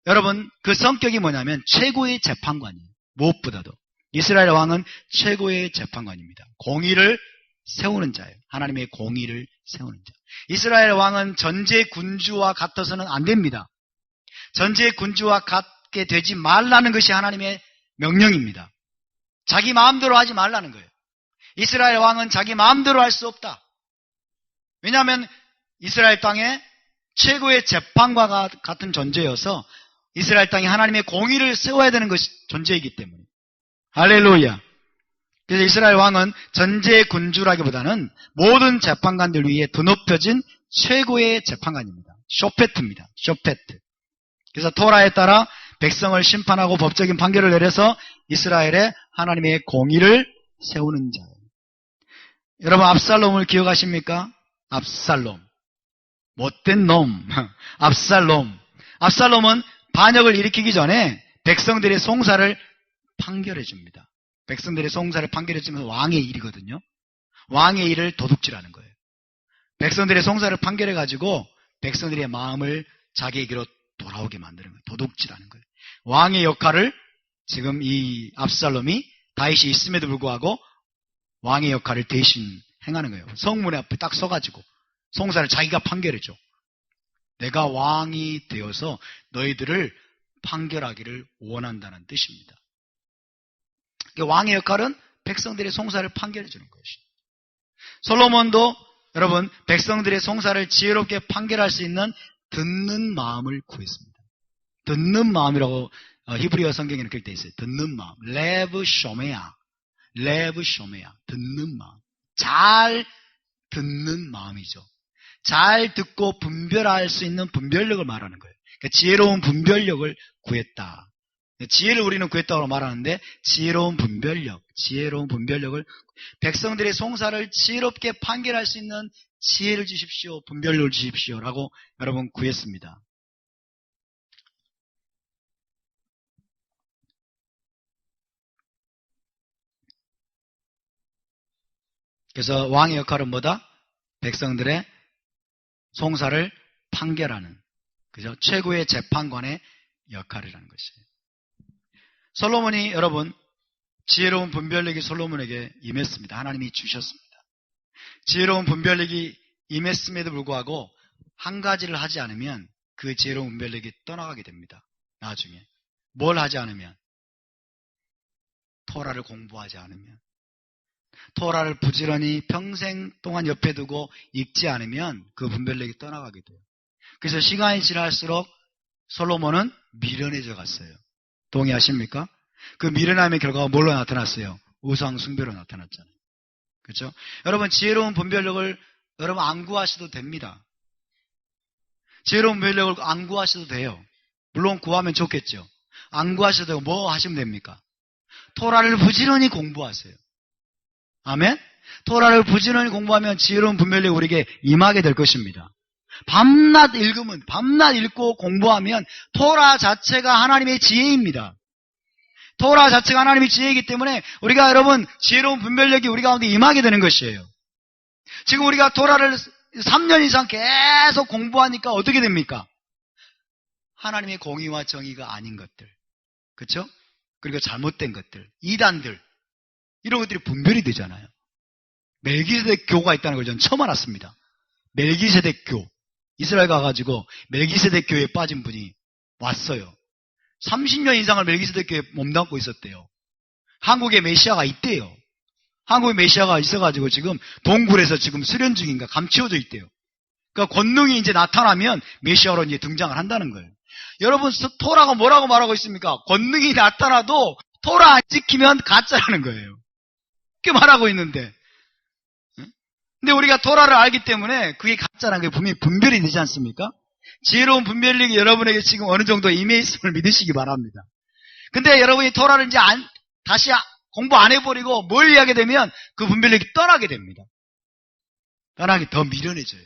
여러분 그 성격이 뭐냐면 최고의 재판관이에요. 무엇보다도 이스라엘의 왕은 최고의 재판관입니다. 공의를 세우는 자예요. 하나님의 공의를 세우는 자. 이스라엘 왕은 전제 군주와 같아서는 안 됩니다. 전제 군주와 같게 되지 말라는 것이 하나님의 명령입니다. 자기 마음대로 하지 말라는 거예요. 이스라엘 왕은 자기 마음대로 할 수 없다. 왜냐하면 이스라엘 땅에 최고의 재판과 같은 존재여서 이스라엘 땅에 하나님의 공의를 세워야 되는 것이 존재이기 때문에. 할렐루야. 그래서 이스라엘 왕은 전제 군주라기보다는 모든 재판관들 위에 드높여진 최고의 재판관입니다. 쇼페트입니다. 쇼페트. 그래서 토라에 따라 백성을 심판하고 법적인 판결을 내려서 이스라엘의 하나님의 공의를 세우는 자예요. 여러분 압살롬을 기억하십니까? 압살롬. 못된 놈. 압살롬은 반역을 일으키기 전에 백성들의 송사를 판결해 줍니다. 백성들의 송사를 판결해 주면 왕의 일이거든요. 왕의 일을 도둑질하는 거예요. 백성들의 송사를 판결해 가지고 백성들의 마음을 자기에게로 돌아오게 만드는 거예요. 도둑질하는 거예요. 왕의 역할을 지금 이 압살롬이 다윗이 있음에도 불구하고 왕의 역할을 대신 행하는 거예요. 성문 앞에 딱 서가지고 송사를 자기가 판결해줘. 내가 왕이 되어서 너희들을 판결하기를 원한다는 뜻입니다. 왕의 역할은 백성들의 송사를 판결해주는 것입니다. 솔로몬도 여러분 백성들의 송사를 지혜롭게 판결할 수 있는 듣는 마음을 구했습니다. 듣는 마음이라고 히브리어 성경에 이렇게 되어 있어요. 듣는 마음. 레브 쇼메야. 듣는 마음. 잘 듣는 마음이죠. 잘 듣고 분별할 수 있는 분별력을 말하는 거예요. 그러니까 지혜로운 분별력을 구했다. 지혜를 우리는 구했다고 말하는데 지혜로운 분별력을 백성들의 송사를 지혜롭게 판결할 수 있는 지혜를 주십시오. 분별력을 주십시오라고 여러분 구했습니다. 그래서 왕의 역할은 뭐다? 백성들의 송사를 판결하는, 그죠? 최고의 재판관의 역할이라는 것이에요. 솔로몬이 여러분 지혜로운 분별력이 솔로몬에게 임했습니다. 하나님이 주셨습니다. 지혜로운 분별력이 임했음에도 불구하고 한 가지를 하지 않으면 그 지혜로운 분별력이 떠나가게 됩니다. 나중에 뭘 하지 않으면 토라를 공부하지 않으면, 토라를 부지런히 평생 동안 옆에 두고 읽지 않으면 그 분별력이 떠나가게 돼요. 그래서 시간이 지날수록 솔로몬은 미련해져 갔어요. 동의하십니까? 그 미련함의 결과가 뭘로 나타났어요? 우상 숭배로 나타났잖아요. 그렇죠? 여러분, 지혜로운 분별력을 여러분 안 구하셔도 됩니다. 지혜로운 분별력을 안 구하셔도 돼요. 물론 구하면 좋겠죠. 안 구하셔도 되고 뭐 하시면 됩니까? 토라를 부지런히 공부하세요. 아멘? 토라를 부지런히 공부하면 지혜로운 분별력이 우리에게 임하게 될 것입니다. 밤낮 읽으면, 밤낮 읽고 공부하면 토라 자체가 하나님의 지혜입니다. 토라 자체가 하나님의 지혜이기 때문에 우리가 여러분 지혜로운 분별력이 우리 가운데 임하게 되는 것이에요. 지금 우리가 토라를 3년 이상 계속 공부하니까 어떻게 됩니까? 하나님의 공의와 정의가 아닌 것들, 그렇죠? 그리고 잘못된 것들, 이단들, 이런 것들이 분별이 되잖아요. 멜기세덱 교가 있다는 걸 저는 처음 알았습니다. 멜기세덱 교. 이스라엘 가가지고 멜기세덱 교에 빠진 분이 왔어요. 30년 이상을 멜기세덱 교에 몸담고 있었대요. 한국에 메시아가 있대요. 한국에 메시아가 있어가지고 지금 동굴에서 지금 수련 중인가 감추어져 있대요. 그러니까 권능이 이제 나타나면 메시아로 이제 등장을 한다는 거예요. 여러분, 토라가 뭐라고 말하고 있습니까? 권능이 나타나도 토라 안 지키면 가짜라는 거예요. 그렇게 말하고 있는데. 근데 우리가 토라를 알기 때문에 그게 가짜라는 게 분명히 분별이 되지 않습니까? 지혜로운 분별력이 여러분에게 지금 어느 정도 임해 있음을 믿으시기 바랍니다. 근데 여러분이 토라를 이제 다시 공부 안 해버리고 뭘 이해하게 되면 그 분별력이 떠나게 됩니다. 떠나게 더 미련해져요.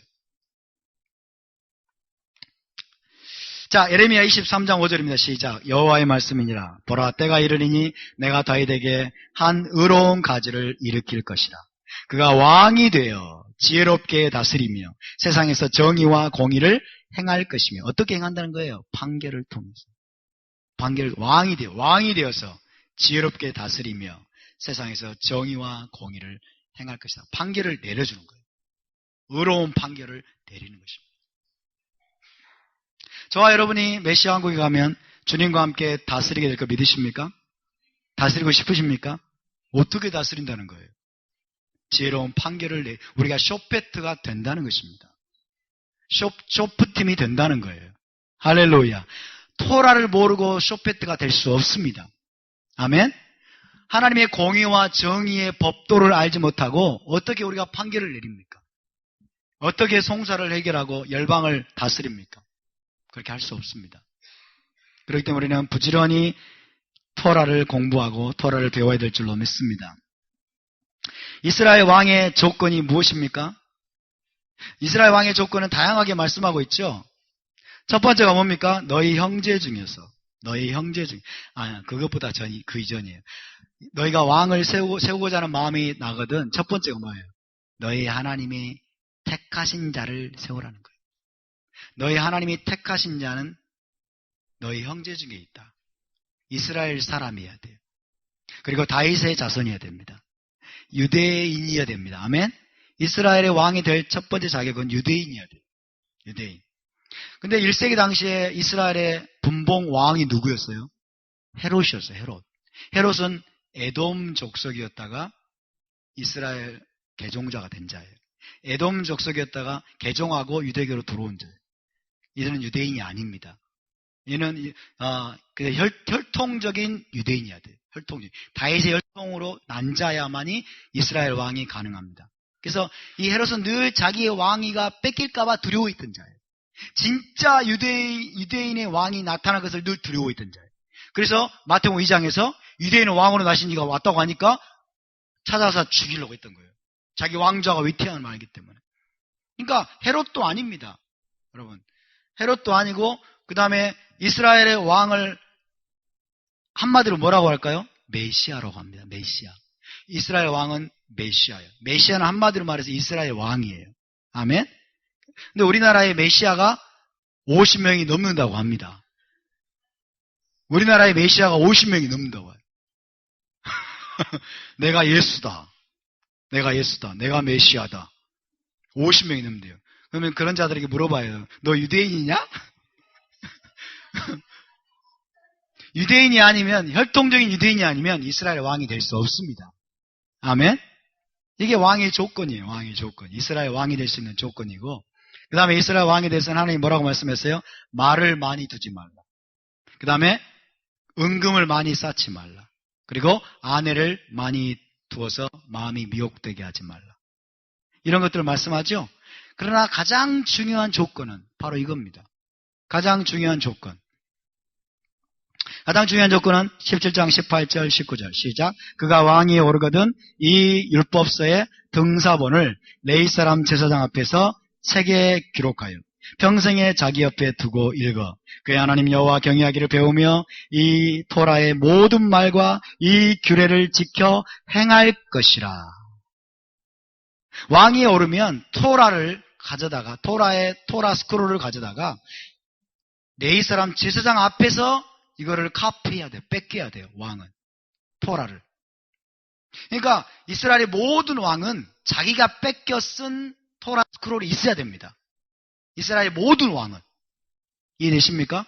자, 예레미야 23장 5절입니다. 시작. 여호와의 말씀이니라. 보라, 때가 이르리니 내가 다윗에게 한 의로운 가지를 일으킬 것이라. 그가 왕이 되어 지혜롭게 다스리며 세상에서 정의와 공의를 행할 것이며. 어떻게 행한다는 거예요? 판결을 통해서. 왕이 되어서 지혜롭게 다스리며 세상에서 정의와 공의를 행할 것이다. 판결을 내려주는 거예요. 의로운 판결을 내리는 것입니다. 저와 여러분이 메시아 왕국에 가면 주님과 함께 다스리게 될 거 믿으십니까? 다스리고 싶으십니까? 어떻게 다스린다는 거예요? 지혜로운 판결을 우리가 쇼페트가 된다는 것입니다. 쇼프팀이 된다는 거예요. 할렐루야. 토라를 모르고 쇼페트가 될 수 없습니다. 아멘? 하나님의 공의와 정의의 법도를 알지 못하고 어떻게 우리가 판결을 내립니까? 어떻게 송사를 해결하고 열방을 다스립니까? 그렇게 할 수 없습니다. 그렇기 때문에 우리는 부지런히 토라를 공부하고 토라를 배워야 될 줄로 믿습니다. 이스라엘 왕의 조건이 무엇입니까? 이스라엘 왕의 조건은 다양하게 말씀하고 있죠. 첫 번째가 뭡니까? 너희 형제 중에서. 그것보다 그 이전이에요. 너희가 왕을 세우고자 하는 마음이 나거든. 첫 번째가 뭐예요? 너희 하나님이 택하신 자를 세우라는 거예요. 너희 하나님이 택하신 자는 너희 형제 중에 있다. 이스라엘 사람이어야 돼요. 그리고 다윗의 자손이어야 됩니다. 유대인이어야 됩니다. 아멘? 이스라엘의 왕이 될 첫 번째 자격은 유대인이어야 돼요. 유대인. 근데 1세기 당시에 이스라엘의 분봉 왕이 누구였어요? 헤롯이었어요. 헤롯. 헤롯은 에돔 족속이었다가 이스라엘 개종자가 된 자예요. 에돔 족속이었다가 개종하고 유대교로 들어온 자예요. 이들은 유대인이 아닙니다. 얘는 혈통적인 유대인이어야 돼요. 혈통적. 다윗의 혈통으로 난 자야만이 이스라엘 왕이 가능합니다. 그래서 이 헤롯은 늘 자기의 왕위가 뺏길까봐 두려워했던 자예요. 진짜 유대인의 왕이 나타날 것을 늘 두려워했던 자예요. 그래서 마태복음 2장에서 유대인의 왕으로 나신 이가 왔다고 하니까 찾아서 죽이려고 했던 거예요. 자기 왕좌가 위태한을 말하기 때문에. 그러니까 헤롯도 아닙니다. 여러분. 헤롯도 아니고 그 다음에 이스라엘의 왕을 한마디로 뭐라고 할까요? 메시아라고 합니다. 메시아. 이스라엘 왕은 메시아예요. 메시아는 한마디로 말해서 이스라엘 왕이에요. 아멘? 근데 우리나라의 메시아가 50명이 넘는다고 합니다. 우리나라의 메시아가 50명이 넘는다고 해요. 내가 예수다. 내가 메시아다. 50명이 넘는데요. 그러면 그런 자들에게 물어봐요. 너 유대인이냐? 유대인이 아니면, 혈통적인 유대인이 아니면 이스라엘의 왕이 될 수 없습니다. 아멘? 이게 왕의 조건이에요. 왕의 조건. 이스라엘 왕이 될 수 있는 조건이고, 그 다음에 이스라엘 왕이 돼서 하나님이 뭐라고 말씀했어요? 말을 많이 두지 말라. 그 다음에 은금을 많이 쌓지 말라. 그리고 아내를 많이 두어서 마음이 미혹되게 하지 말라. 이런 것들을 말씀하죠. 그러나 가장 중요한 조건은 바로 이겁니다. 가장 중요한 조건. 가장 중요한 조건은 17장 18절 19절 시작. 그가 왕위에 오르거든 이 율법서의 등사본을 레위 사람 제사장 앞에서 책에 기록하여 평생에 자기 옆에 두고 읽어 그의 하나님 여호와 경외하기를 배우며 이 토라의 모든 말과 이 규례를 지켜 행할 것이라. 왕위에 오르면 토라를 가져다가 토라 스크롤을 가져다가 레위 사람 제사장 앞에서 이거를 카피해야 돼요. 뺏겨야 돼요. 왕은. 토라를. 그러니까 이스라엘의 모든 왕은 자기가 뺏겨 쓴 토라 스크롤이 있어야 됩니다. 이스라엘의 모든 왕은. 이해되십니까?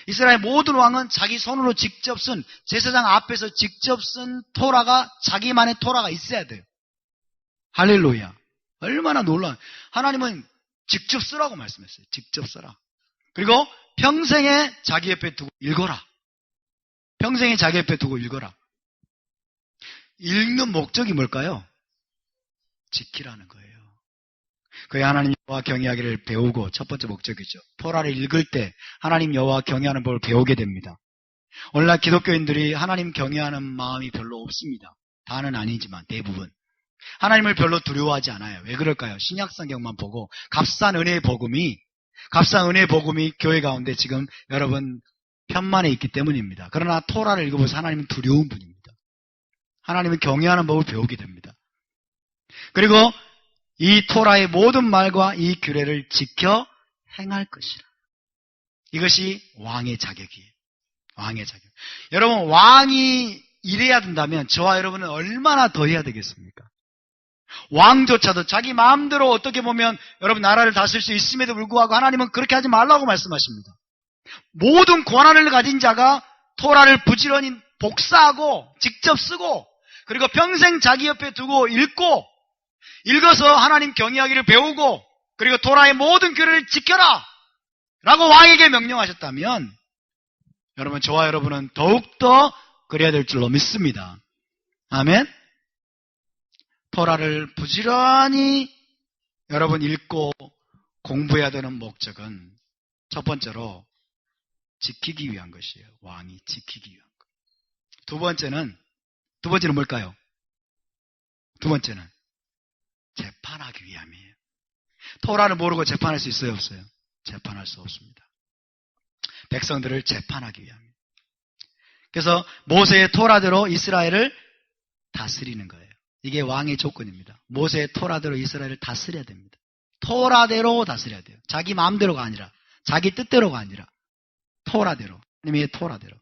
이스라엘 모든 왕은 자기 손으로 직접 쓴, 제사장 앞에서 직접 쓴 토라가, 자기만의 토라가 있어야 돼요. 할렐루야. 얼마나 놀라운. 하나님은 직접 쓰라고 말씀했어요. 직접 써라. 그리고 평생에 자기 옆에 두고 읽어라. 평생에 자기 옆에 두고 읽어라. 읽는 목적이 뭘까요? 지키라는 거예요. 그의 하나님 여호와 경외하기를 배우고, 첫 번째 목적이죠. 토라를 읽을 때 하나님 여호와 경외하는 법을 배우게 됩니다. 오늘날 기독교인들이 하나님 경외하는 마음이 별로 없습니다. 다는 아니지만 대부분. 하나님을 별로 두려워하지 않아요. 왜 그럴까요? 신약성경만 보고 값싼 은혜의 복음이 교회 가운데 지금 여러분 편만에 있기 때문입니다. 그러나 토라를 읽어보세요. 하나님은 두려운 분입니다. 하나님은 경외하는 법을 배우게 됩니다. 그리고 이 토라의 모든 말과 이 규례를 지켜 행할 것이라. 이것이 왕의 자격이에요. 왕의 자격. 여러분, 왕이 이래야 된다면 저와 여러분은 얼마나 더 해야 되겠습니까? 왕조차도 자기 마음대로 어떻게 보면 여러분 나라를 다스릴 수 있음에도 불구하고 하나님은 그렇게 하지 말라고 말씀하십니다. 모든 권한을 가진 자가 토라를 부지런히 복사하고 직접 쓰고 그리고 평생 자기 옆에 두고 읽어서 하나님 경외하기를 배우고 그리고 토라의 모든 규례를 지켜라 라고 왕에게 명령하셨다면 여러분, 저와 여러분은 더욱더 그래야 될 줄로 믿습니다. 아멘. 토라를 부지런히 여러분 읽고 공부해야 되는 목적은 첫 번째로 지키기 위한 것이에요. 왕이 지키기 위한 것. 두 번째는 뭘까요? 두 번째는 재판하기 위함이에요. 토라를 모르고 재판할 수 있어요, 없어요? 재판할 수 없습니다. 백성들을 재판하기 위함이에요. 그래서 모세의 토라대로 이스라엘을 다스리는 거예요. 이게 왕의 조건입니다. 모세의 토라대로 이스라엘을 다스려야 됩니다. 토라대로 다스려야 돼요. 자기 마음대로가 아니라, 자기 뜻대로가 아니라 토라대로, 하나님의 토라대로.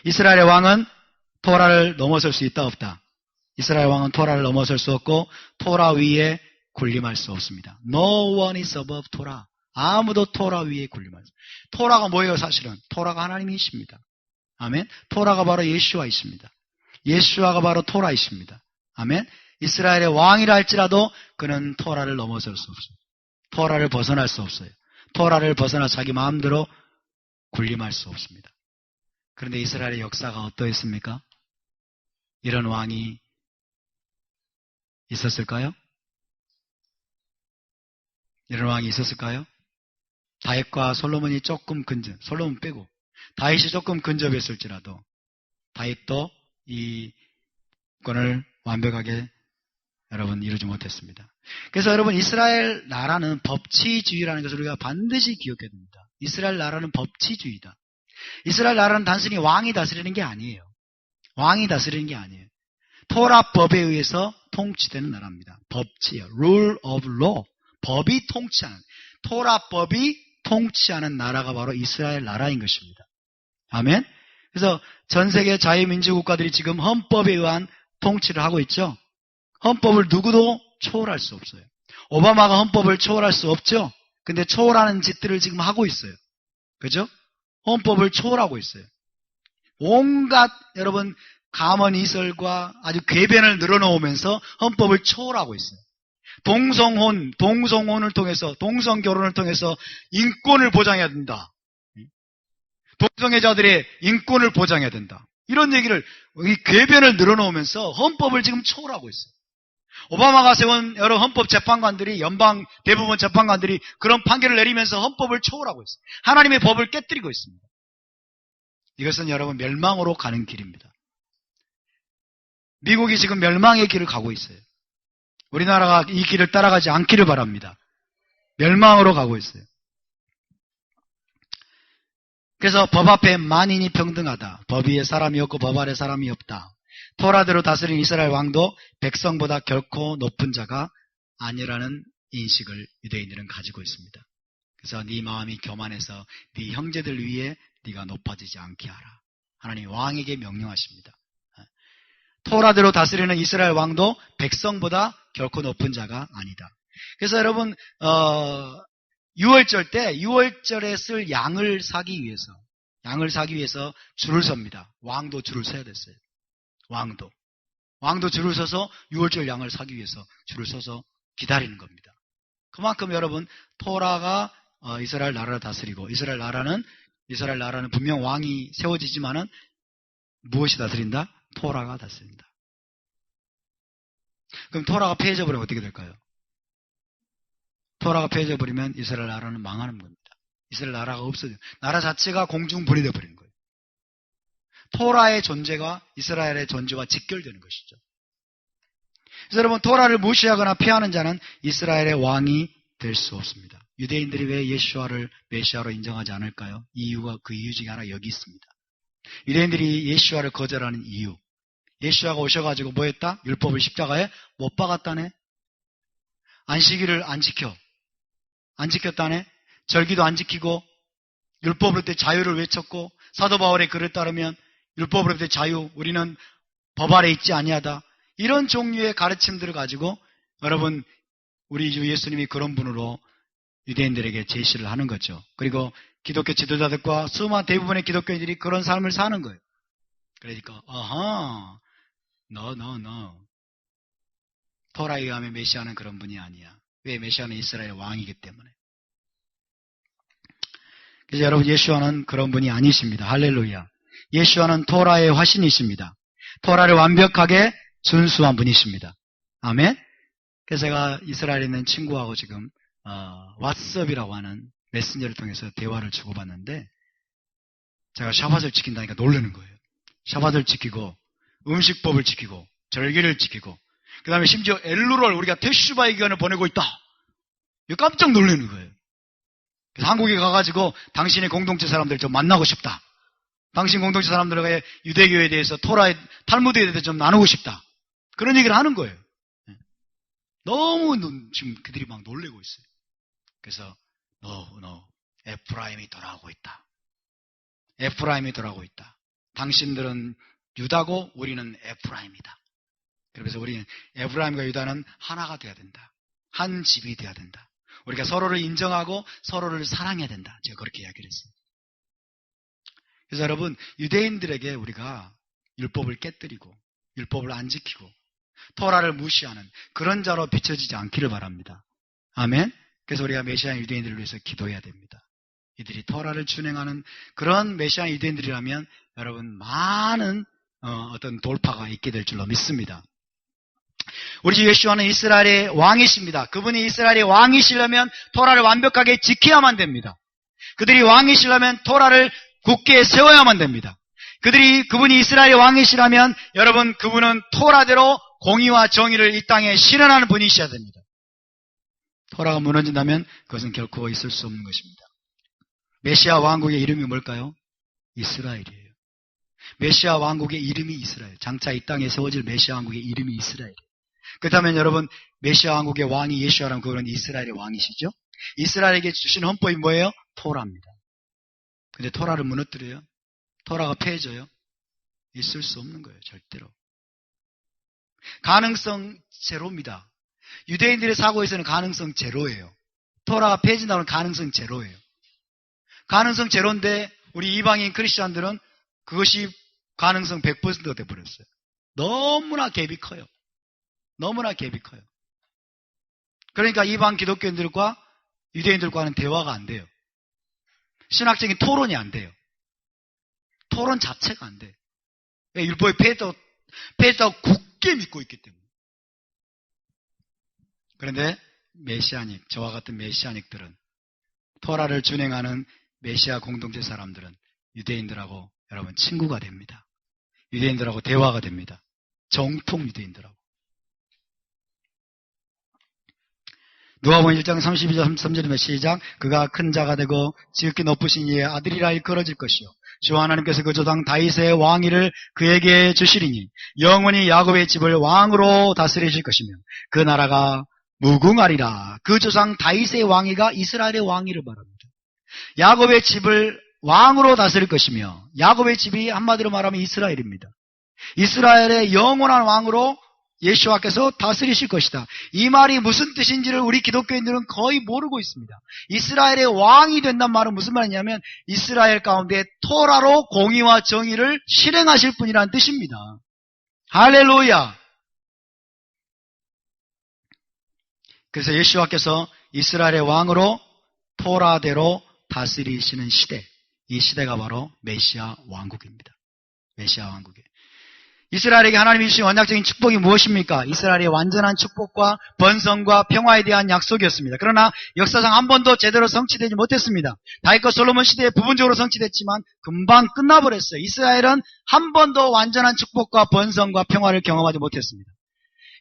이스라엘의 왕은 토라를 넘어설 수 있다 없다? 이스라엘 왕은 토라를 넘어설 수 없고 토라 위에 군림할 수 없습니다. No one is above 토라. 아무도 토라 위에 군림할 수 없습니다. 토라가 뭐예요? 사실은 토라가 하나님이십니다. 아멘. 토라가 바로 예수와이십니다. 예수와가 바로 토라이십니다. 아멘. 이스라엘의 왕이라 할지라도 그는 토라를 넘어설 수 없어요. 토라를 벗어날 수 없어요. 토라를 벗어나 자기 마음대로 군림할 수 없습니다. 그런데 이스라엘의 역사가 어떠했습니까? 이런 왕이 있었을까요? 이런 왕이 있었을까요? 다윗과 솔로몬이 조금 솔로몬 빼고 다윗이 조금 근접했을지라도 다윗도 이 권을 완벽하게 여러분 이루지 못했습니다. 그래서 여러분 이스라엘 나라는 법치주의라는 것을 우리가 반드시 기억해야 됩니다. 이스라엘 나라는 법치주의다. 이스라엘 나라는 단순히 왕이 다스리는 게 아니에요. 왕이 다스리는 게 아니에요. 토라법에 의해서 통치되는 나라입니다. 법치예요. Rule of law. 법이 통치하는, 토라법이 통치하는 나라가 바로 이스라엘 나라인 것입니다. 아멘. 그래서 전 세계 자유민주국가들이 지금 헌법에 의한 통치를 하고 있죠. 헌법을 누구도 초월할 수 없어요. 오바마가 헌법을 초월할 수 없죠. 근데 초월하는 짓들을 지금 하고 있어요. 그죠? 헌법을 초월하고 있어요. 온갖 여러분 가문이설과 아주 궤변을 늘어놓으면서 헌법을 초월하고 있어요. 동성혼을 통해서, 동성결혼을 통해서 인권을 보장해야 된다. 동성애자들의 인권을 보장해야 된다. 이런 얘기를, 이 궤변을 늘어놓으면서 헌법을 지금 초월하고 있어요. 오바마가 세운 여러 헌법 재판관들이, 연방 대부분 재판관들이 그런 판결을 내리면서 헌법을 초월하고 있어요. 하나님의 법을 깨뜨리고 있습니다. 이것은 여러분 멸망으로 가는 길입니다. 미국이 지금 멸망의 길을 가고 있어요. 우리나라가 이 길을 따라가지 않기를 바랍니다. 멸망으로 가고 있어요. 그래서 법 앞에 만인이 평등하다. 법 위에 사람이 없고 법 아래 사람이 없다. 토라대로 다스린 이스라엘 왕도 백성보다 결코 높은 자가 아니라는 인식을 유대인들은 가지고 있습니다. 그래서 네 마음이 교만해서 네 형제들 위에 네가 높아지지 않게 하라. 하나님 왕에게 명령하십니다. 토라대로 다스리는 이스라엘 왕도 백성보다 결코 높은 자가 아니다. 그래서 여러분 6월절 때 6월절에 쓸 양을 사기 위해서 줄을 섭니다. 왕도 줄을 서야 됐어요. 왕도 줄을 서서 6월절 양을 사기 위해서 줄을 서서 기다리는 겁니다. 그만큼 여러분 토라가 이스라엘 나라를 다스리고 이스라엘 나라는 분명 왕이 세워지지만은 무엇이 다스린다? 토라가 다스린다. 그럼 토라가 폐해져 버리면 어떻게 될까요? 토라가 폐해져 버리면 이스라엘 나라는 망하는 겁니다. 이스라엘 나라가 없어져요. 나라 자체가 공중 분리되어 버린 거예요. 토라의 존재가 이스라엘의 존재와 직결되는 것이죠. 그래서 여러분 토라를 무시하거나 피하는 자는 이스라엘의 왕이 될 수 없습니다. 유대인들이 왜 예수와를 메시아로 인정하지 않을까요? 그 이유 중에 하나 여기 있습니다. 유대인들이 예수와를 거절하는 이유. 예수와가 오셔가지고 뭐 했다? 율법을 십자가에 못 박았다네. 안식일을 안 지켰다네. 절기도 안 지키고 율법으로부터 자유를 외쳤고 사도 바울의 글을 따르면 율법으로부터 자유, 우리는 법 아래 있지 아니하다. 이런 종류의 가르침들을 가지고 여러분 우리 주 예수님이 그런 분으로 유대인들에게 제시를 하는 거죠. 그리고 기독교 지도자들과 수많은 대부분의 기독교인들이 그런 삶을 사는 거예요. 그러니까 no. 토라에 의하면 메시아는 그런 분이 아니야. 왜? 메시아는 이스라엘의 왕이기 때문에. 그래서 여러분 예수와는 그런 분이 아니십니다. 할렐루야. 예수와는 토라의 화신이십니다. 토라를 완벽하게 준수한 분이십니다. 아멘. 그래서 제가 이스라엘에 있는 친구하고 지금 왓썹이라고 하는 메신저를 통해서 대화를 주고받는데 제가 샤밧을 지킨다니까 놀라는 거예요. 샤밧을 지키고 음식법을 지키고 절기를 지키고 그 다음에 심지어 엘루를 우리가 테슈바의 기간을 보내고 있다. 이거 깜짝 놀라는 거예요. 그래서 한국에 가가지고 당신의 공동체 사람들 좀 만나고 싶다. 당신 공동체 사람들에게 유대교에 대해서 토라의 탈무드에 대해서 좀 나누고 싶다. 그런 얘기를 하는 거예요. 너무 지금 그들이 막 놀래고 있어요. 그래서 너 에프라임이 돌아오고 있다. 에프라임이 돌아오고 있다. 당신들은 유다고 우리는 에프라임이다. 그래서 우리는 에프라임과 유다는 하나가 돼야 된다. 한 집이 돼야 된다. 우리가 서로를 인정하고 서로를 사랑해야 된다. 제가 그렇게 이야기를 했습니다. 그래서 여러분 유대인들에게 우리가 율법을 깨뜨리고 율법을 안 지키고 토라를 무시하는 그런 자로 비춰지지 않기를 바랍니다. 아멘. 그래서 우리가 메시아 유대인들을 위해서 기도해야 됩니다. 이들이 토라를 준행하는 그런 메시아 유대인들이라면 여러분 많은 어떤 돌파가 있게 될 줄로 믿습니다. 우리 주 예수와는 이스라엘의 왕이십니다. 그분이 이스라엘의 왕이시려면 토라를 완벽하게 지켜야만 됩니다. 그들이 왕이시려면 토라를 굳게 세워야만 됩니다. 그분이 이스라엘의 왕이시라면 여러분 그분은 토라대로 공의와 정의를 이 땅에 실현하는 분이셔야 됩니다. 토라가 무너진다면 그것은 결코 있을 수 없는 것입니다. 메시아 왕국의 이름이 뭘까요? 이스라엘이에요. 메시아 왕국의 이름이 이스라엘. 장차 이 땅에 세워질 메시아 왕국의 이름이 이스라엘이에요. 그렇다면 여러분 메시아 왕국의 왕이 예수라면 그분은 이스라엘의 왕이시죠? 이스라엘에게 주신 헌법이 뭐예요? 토라입니다. 근데 토라를 무너뜨려요? 토라가 폐해져요? 있을 수 없는 거예요. 절대로. 가능성 제로입니다. 유대인들의 사고에서는 가능성 제로예요. 토라가 폐해진다면 가능성 제로예요. 가능성 제로인데 우리 이방인 크리스천들은 그것이 가능성 100%가 돼버렸어요. 너무나 갭이 커요. 너무나 갭이 커요. 그러니까 이방 기독교인들과 유대인들과는 대화가 안 돼요. 신학적인 토론이 안 돼요. 토론 자체가 안 돼요. 율법의 폐했다고 굳게 믿고 있기 때문에. 그런데 메시아닉, 저와 같은 메시아닉들은, 토라를 준행하는 메시아 공동체 사람들은 유대인들하고 여러분 친구가 됩니다. 유대인들하고 대화가 됩니다. 정통 유대인들하고. 누가복음 1장 32절 33절이면 시작. 그가 큰 자가 되고 지극히 높으신 이의 아들이라 일컬어질 것이요 주 하나님께서 그 조상 다윗의 왕위를 그에게 주시리니 영원히 야곱의 집을 왕으로 다스리실 것이며 그 나라가 무궁하리라. 그 조상 다윗의 왕위가 이스라엘의 왕위를 말합니다. 야곱의 집을 왕으로 다스릴 것이며, 야곱의 집이 한마디로 말하면 이스라엘입니다. 이스라엘의 영원한 왕으로 예수와께서 다스리실 것이다. 이 말이 무슨 뜻인지를 우리 기독교인들은 거의 모르고 있습니다. 이스라엘의 왕이 된다는 말은 무슨 말이냐면 이스라엘 가운데 토라로 공의와 정의를 실행하실 분이라는 뜻입니다. 할렐루야. 그래서 예수와께서 이스라엘의 왕으로 토라대로 다스리시는 시대, 이 시대가 바로 메시아 왕국입니다. 메시아 왕국이에요. 이스라엘에게 하나님이 주신 언약적인 축복이 무엇입니까? 이스라엘의 완전한 축복과 번성과 평화에 대한 약속이었습니다. 그러나 역사상 한 번도 제대로 성취되지 못했습니다. 다윗과 솔로몬 시대에 부분적으로 성취됐지만 금방 끝나버렸어요. 이스라엘은 한 번도 완전한 축복과 번성과 평화를 경험하지 못했습니다.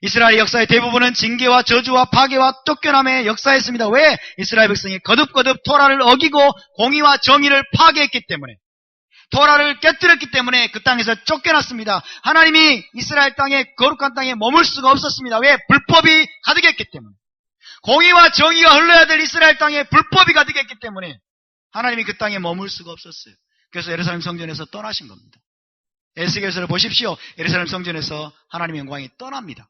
이스라엘 역사의 대부분은 징계와 저주와 파괴와 쫓겨남의 역사였습니다. 왜? 이스라엘 백성이 거듭거듭 토라를 어기고 공의와 정의를 파괴했기 때문에, 토라를 깨뜨렸기 때문에 그 땅에서 쫓겨났습니다. 하나님이 이스라엘 땅에, 거룩한 땅에 머물 수가 없었습니다. 왜? 불법이 가득했기 때문에. 공의와 정의가 흘러야 될 이스라엘 땅에 불법이 가득했기 때문에 하나님이 그 땅에 머물 수가 없었어요. 그래서 예루살렘 성전에서 떠나신 겁니다. 에스겔서를 보십시오. 예루살렘 성전에서 하나님의 영광이 떠납니다.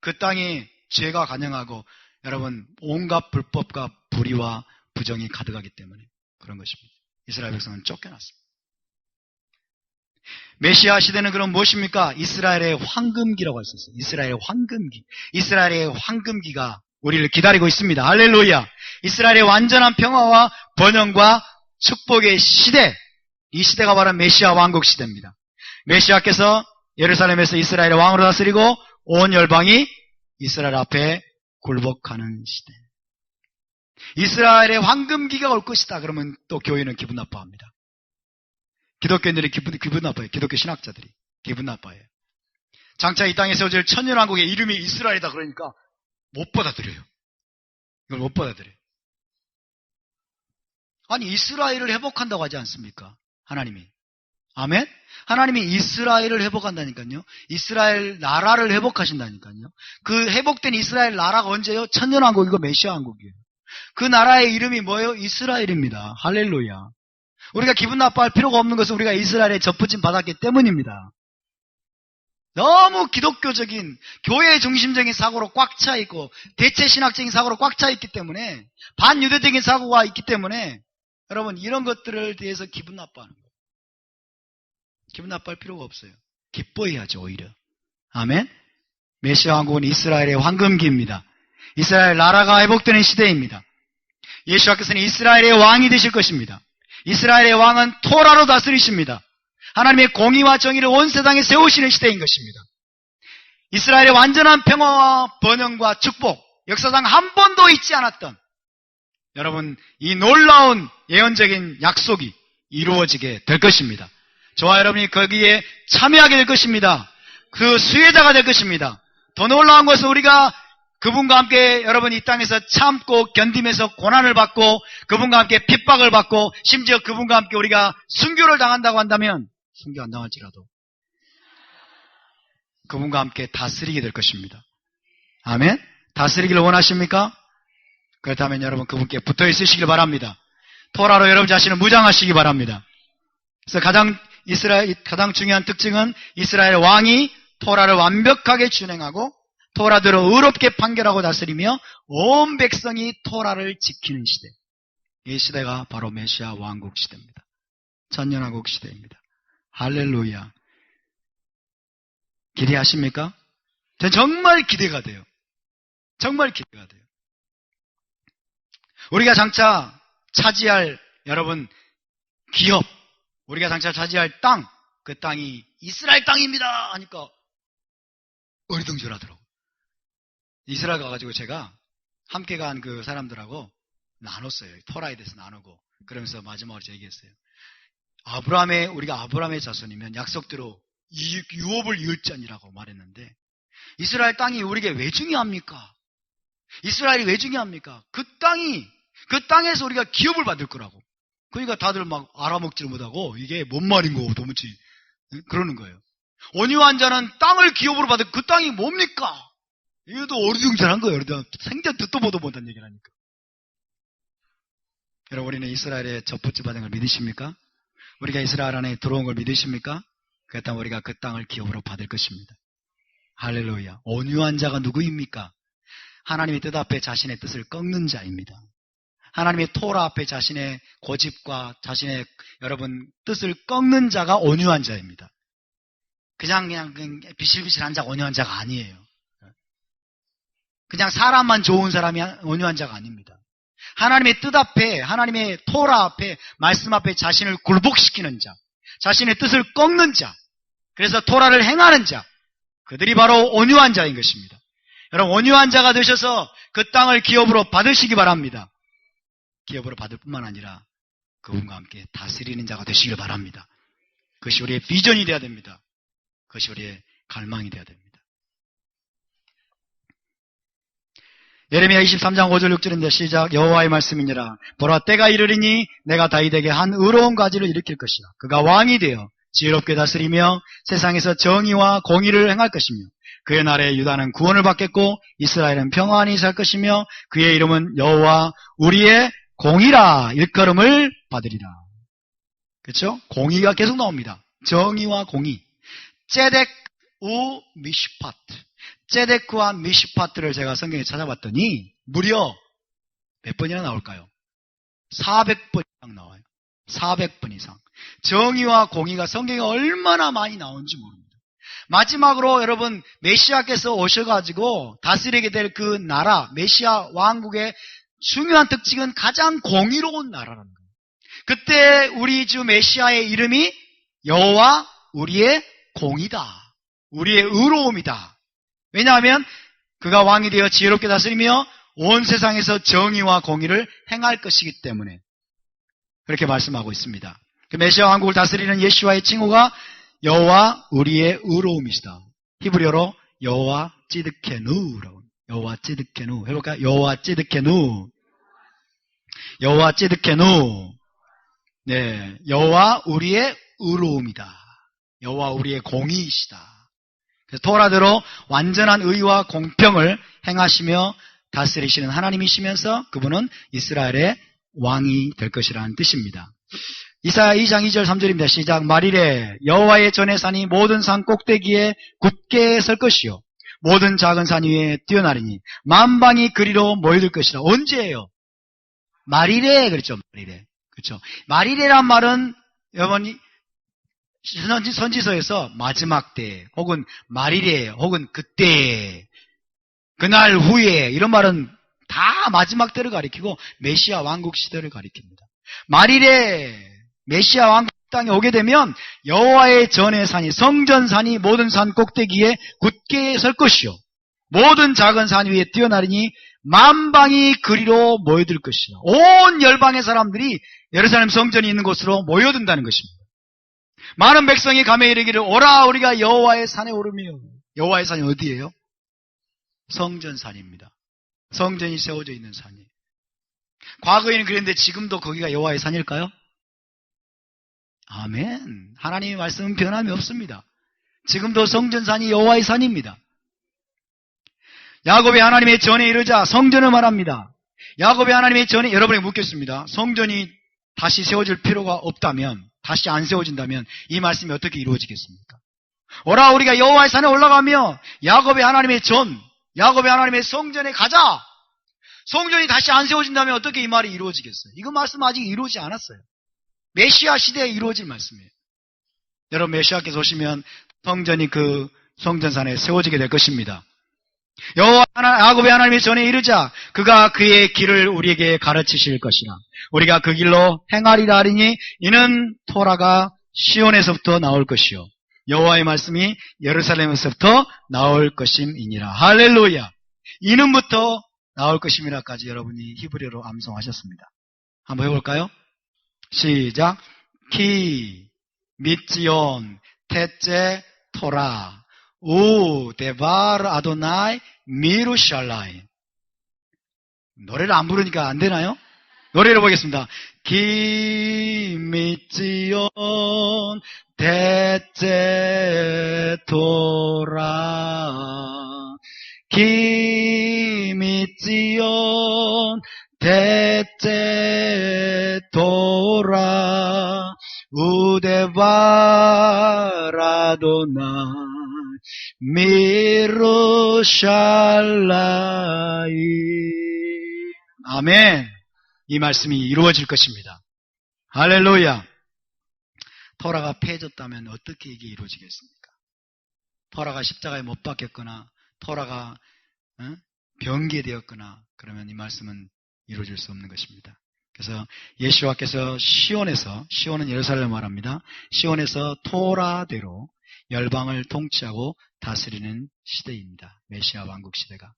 그 땅이 죄가 간영하고 여러분 온갖 불법과 불의와 부정이 가득하기 때문에 그런 것입니다. 이스라엘 백성은 쫓겨났습니다. 메시아 시대는 그럼 무엇입니까? 이스라엘의 황금기라고 할 수 있어요. 이스라엘의 황금기. 이스라엘의 황금기가 우리를 기다리고 있습니다. 할렐루야. 이스라엘의 완전한 평화와 번영과 축복의 시대, 이 시대가 바로 메시아 왕국 시대입니다. 메시아께서 예루살렘에서 이스라엘의 왕으로 다스리고 온 열방이 이스라엘 앞에 굴복하는 시대. 이스라엘의 황금기가 올 것이다. 그러면 또 교회는 기분 나빠합니다. 기독교인들이 기분 나빠요. 기독교 신학자들이 기분 나빠해요. 장차 이 땅에 세워질 천년왕국의 이름이 이스라엘이다 그러니까 못 받아들여요. 이걸 못 받아들여요. 아니 이스라엘을 회복한다고 하지 않습니까? 하나님이. 아멘? 하나님이 이스라엘을 회복한다니까요. 이스라엘 나라를 회복하신다니까요. 그 회복된 이스라엘 나라가 언제요? 천년왕국이고 메시아 왕국이에요. 그 나라의 이름이 뭐예요? 이스라엘입니다. 할렐루야. 우리가 기분 나빠할 필요가 없는 것은 우리가 이스라엘에 접붙임 받았기 때문입니다. 너무 기독교적인 교회 중심적인 사고로 꽉 차 있고 대체 신학적인 사고로 꽉 차 있기 때문에 반유대적인 사고가 있기 때문에 여러분 이런 것들을 대해서 기분 나빠하는 거예요. 기분 나빠할 필요가 없어요. 기뻐해야죠 오히려. 아멘. 메시아 왕국은 이스라엘의 황금기입니다. 이스라엘 나라가 회복되는 시대입니다. 예수께서는 이스라엘의 왕이 되실 것입니다. 이스라엘의 왕은 토라로 다스리십니다. 하나님의 공의와 정의를 온 세상에 세우시는 시대인 것입니다. 이스라엘의 완전한 평화와 번영과 축복, 역사상 한 번도 있지 않았던 여러분 이 놀라운 예언적인 약속이 이루어지게 될 것입니다. 저와 여러분이 거기에 참여하게 될 것입니다. 그 수혜자가 될 것입니다. 더 놀라운 것은 우리가 그분과 함께 여러분 이 땅에서 참고 견디면서 고난을 받고 그분과 함께 핍박을 받고 심지어 그분과 함께 우리가 순교를 당한다고 한다면 순교 안 당할지라도 그분과 함께 다스리게 될 것입니다. 아멘? 다스리기를 원하십니까? 그렇다면 여러분 그분께 붙어 있으시길 바랍니다. 토라로 여러분 자신을 무장하시기 바랍니다. 그래서 가장 중요한 특징은 이스라엘 왕이 토라를 완벽하게 준행하고 토라대로 의롭게 판결하고 다스리며 온 백성이 토라를 지키는 시대. 이 시대가 바로 메시아 왕국 시대입니다. 천년왕국 시대입니다. 할렐루야. 기대하십니까? 전 정말 기대가 돼요. 정말 기대가 돼요. 우리가 장차 차지할 여러분 기업, 우리가 장차 차지할 땅, 그 땅이 이스라엘 땅입니다 하니까 어리둥절하더라고요. 이스라엘 가가지고 제가 함께 간 그 사람들하고 나눴어요. 토라에 대해서 나누고 그러면서 마지막으로 얘기했어요. 우리가 아브라함의 자손이면 약속대로 유업을 이을지니라고 말했는데 이스라엘 땅이 우리에게 왜 중요합니까? 이스라엘이 왜 중요합니까? 그 땅에서 우리가 기업을 받을 거라고. 그러니까 다들 막 알아먹지를 못하고 이게 뭔 말인고 도무지 그러는 거예요. 온유한 자는 땅을 기업으로 받을 그 땅이 뭡니까? 이것도 어리둥절한 거예요. 생전 듣도 보도 못한 얘기를 하니까. 여러분, 우리는 이스라엘의 젖붙지 받은 걸 믿으십니까? 우리가 이스라엘 안에 들어온 걸 믿으십니까? 그렇다면 우리가 그 땅을 기업으로 받을 것입니다. 할렐루야. 온유한 자가 누구입니까? 하나님의 뜻 앞에 자신의 뜻을 꺾는 자입니다. 하나님의 토라 앞에 자신의 고집과 자신의 여러분 뜻을 꺾는 자가 온유한 자입니다. 그냥 비실비실한 자가 온유한 자가 아니에요. 그냥 사람만 좋은 사람이 온유한 자가 아닙니다. 하나님의 뜻 앞에, 하나님의 토라 앞에, 말씀 앞에 자신을 굴복시키는 자, 자신의 뜻을 꺾는 자, 그래서 토라를 행하는 자, 그들이 바로 온유한 자인 것입니다. 여러분, 온유한 자가 되셔서 그 땅을 기업으로 받으시기 바랍니다. 기업으로 받을 뿐만 아니라 그분과 함께 다스리는 자가 되시길 바랍니다. 그것이 우리의 비전이 되어야 됩니다. 그것이 우리의 갈망이 되어야 됩니다. 예레미야 23장 5절 6절인데 시작. 여호와의 말씀이니라. 보라, 때가 이르리니 내가 다윗에게 한 의로운 가지를 일으킬 것이라. 그가 왕이 되어 지혜롭게 다스리며 세상에서 정의와 공의를 행할 것이며 그의 날에 유다는 구원을 받겠고 이스라엘은 평안히 살 것이며 그의 이름은 여호와 우리의 공의라 일컬음을 받으리라. 그렇죠? 공의가 계속 나옵니다. 정의와 공의. ጼ덱 우 미슈파트. ጼ데크와 미슈파트를 제가 성경에 찾아봤더니 무려 몇 번이나 나올까요? 400번 이상 나와요. 400번 이상. 정의와 공의가 성경에 얼마나 많이 나오는지 모릅니다. 마지막으로 여러분 메시아께서 오셔가지고 다스리게 될 그 나라, 메시아 왕국의 중요한 특징은 가장 공의로운 나라라는 거예요. 그때 우리 주 메시아의 이름이 여호와 우리의 공의다. 우리의 의로움이다. 왜냐하면 그가 왕이 되어 지혜롭게 다스리며 온 세상에서 정의와 공의를 행할 것이기 때문에 그렇게 말씀하고 있습니다. 그 메시아 왕국을 다스리는 예수와의 칭호가 여호와 우리의 의로움이시다. 히브리어로 여호와 찌드케누라고. 여호와 찌드케누. 해볼까요? 여호와 찌드케누. 여호와 찌드케누. 네, 여호와 우리의 의로움이다. 여호와 우리의 공의이시다. 토라대로 완전한 의와 공평을 행하시며 다스리시는 하나님이시면서 그분은 이스라엘의 왕이 될 것이라는 뜻입니다. 이사야 2장 2절 3절입니다. 시작. 말이래 여호와의 전의 산이 모든 산 꼭대기에 굳게 설 것이요 모든 작은 산 위에 뛰어나리니 만방이 그리로 모여들 것이라. 언제예요? 말이래 그렇죠. 말이래. 그렇죠. 말이래란 말은 여러분이 선지서에서 마지막 때 혹은 말일에 혹은 그때 그날 후에 이런 말은 다 마지막 때를 가리키고 메시아 왕국 시대를 가리킵니다. 말일에 메시아 왕국 땅에 오게 되면 여호와의 전의 산이 성전산이 모든 산 꼭대기에 굳게 설 것이요 모든 작은 산 위에 뛰어나리니 만방이 그리로 모여들 것이요 온 열방의 사람들이 예루살렘 성전이 있는 곳으로 모여든다는 것입니다. 많은 백성이 감에 이르기를 오라 우리가 여호와의 산에 오르며. 여호와의 산이 어디예요? 성전산입니다. 성전이 세워져 있는 산이에요. 과거에는 그랬는데 지금도 거기가 여호와의 산일까요? 아멘. 하나님의 말씀은 변함이 없습니다. 지금도 성전산이 여호와의 산입니다. 야곱이 하나님의 전에 이르자 성전을 말합니다. 야곱이 하나님의 전에 여러분에게 묻겠습니다. 성전이 다시 세워질 필요가 없다면 다시 안 세워진다면 이 말씀이 어떻게 이루어지겠습니까? 오라 우리가 여호와의 산에 올라가며 야곱의 하나님의 전, 야곱의 하나님의 성전에 가자. 성전이 다시 안 세워진다면 어떻게 이 말이 이루어지겠어요? 이거 말씀 아직 이루어지지 않았어요. 메시아 시대에 이루어질 말씀이에요. 여러분 메시아께서 오시면 성전이 그 성전산에 세워지게 될 것입니다. 여호와 야곱의 하나님이 전에 이르자 그가 그의 길을 우리에게 가르치실 것이라. 우리가 그 길로 행하리라 하리니 이는 토라가 시온에서부터 나올 것이요 여호와의 말씀이 예루살렘에서부터 나올 것임이니라. 할렐루야. 이는부터 나올 것임이라까지 여러분이 히브리어로 암송하셨습니다. 한번 해볼까요? 시작. 키 미지온 테제 토라 우 데바르 아도나이 미루샬라이. 노래를 안 부르니까 안 되나요? 노래를 보겠습니다. 키 미지온 테제 토라 키 미지온 테제 토라 우데바라도나 미루샬라이. 아멘. 이 말씀이 이루어질 것입니다. 할렐루야. 토라가 폐해졌다면 어떻게 이게 이루어지겠습니까? 토라가 십자가에 못 박혔거나 토라가 변개되었거나 그러면 이 말씀은 이루어질 수 없는 것입니다. 그래서 예수와께서 시온은 예루살렘을 말합니다. 시온에서 토라대로 열방을 통치하고 다스리는 시대입니다. 메시아 왕국 시대가.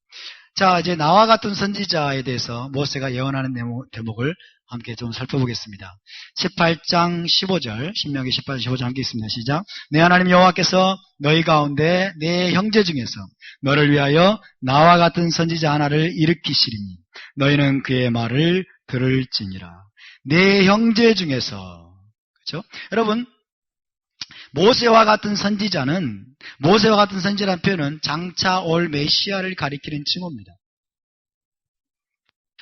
자, 이제 나와 같은 선지자에 대해서 모세가 예언하는 대목을 함께 좀 살펴보겠습니다. 18장 15절, 신명기 18장 15절 함께 있습니다. 시작. 내 하나님 여호와께서 너희 가운데 내 형제 중에서 너를 위하여 나와 같은 선지자 하나를 일으키시리니 너희는 그의 말을 들을지니라. 내 형제 중에서. 그렇죠? 여러분, 모세와 같은 선지자라는 표현은 장차 올 메시아를 가리키는 칭호입니다.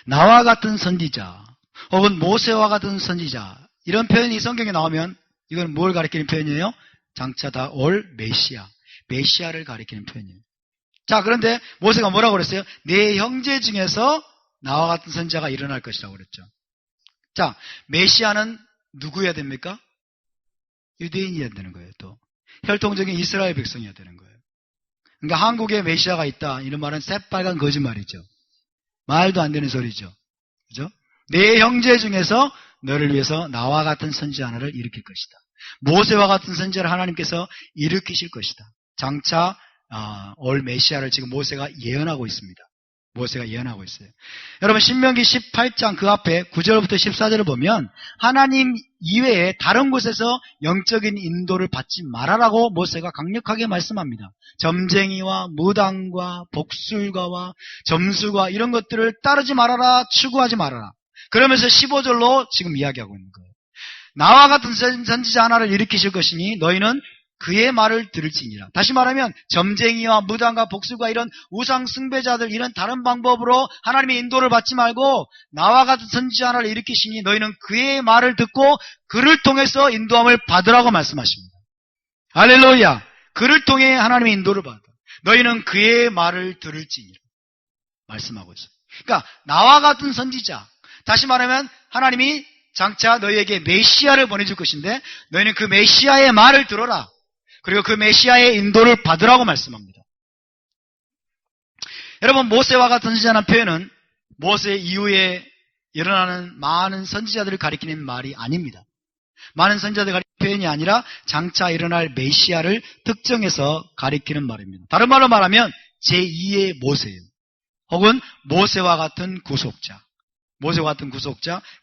나와 같은 선지자 혹은 모세와 같은 선지자 이런 표현이 성경에 나오면 이건 뭘 가리키는 표현이에요? 장차 다 올 메시아를 가리키는 표현이에요. 자, 그런데 모세가 뭐라고 그랬어요? 내 형제 중에서 나와 같은 선지자가 일어날 것이라고 그랬죠. 자, 메시아는 누구여야 됩니까? 유대인이어야 되는 거예요. 또 혈통적인 이스라엘 백성이어야 되는 거예요. 그러니까 한국에 메시아가 있다 이런 말은 새빨간 거짓말이죠. 말도 안 되는 소리죠. 그죠? 내 형제 중에서 너를 위해서 나와 같은 선지자 하나를 일으킬 것이다. 모세와 같은 선지자를 하나님께서 일으키실 것이다. 장차 올 메시아를 지금 모세가 예언하고 있습니다. 모세가 예언하고 있어요. 여러분 신명기 18장 그 앞에 9절부터 14절을 보면 하나님 이외에 다른 곳에서 영적인 인도를 받지 말아라고 모세가 강력하게 말씀합니다. 점쟁이와 무당과 복술가와 점수가 이런 것들을 따르지 말아라, 추구하지 말아라. 그러면서 15절로 지금 이야기하고 있는 거예요. 나와 같은 선지자 하나를 일으키실 것이니 너희는 그의 말을 들을지니라. 다시 말하면 점쟁이와 무당과 복수가 이런 우상 숭배자들 이런 다른 방법으로 하나님의 인도를 받지 말고 나와 같은 선지자 하나를 일으키시니 너희는 그의 말을 듣고 그를 통해서 인도함을 받으라고 말씀하십니다. 할렐루야. 그를 통해 하나님의 인도를 받아. 너희는 그의 말을 들을지니라 말씀하고 있어요. 그러니까 나와 같은 선지자, 다시 말하면 하나님이 장차 너희에게 메시아를 보내줄 것인데 너희는 그 메시아의 말을 들어라. 그리고 그 메시아의 인도를 받으라고 말씀합니다. 여러분 모세와 같은 선지자라는 표현은 모세 이후에 일어나는 많은 선지자들을 가리키는 말이 아닙니다. 많은 선지자들을 가리키는 표현이 아니라 장차 일어날 메시아를 특정해서 가리키는 말입니다. 다른 말로 말하면 제2의 모세예요. 혹은 모세와 같은 구속자,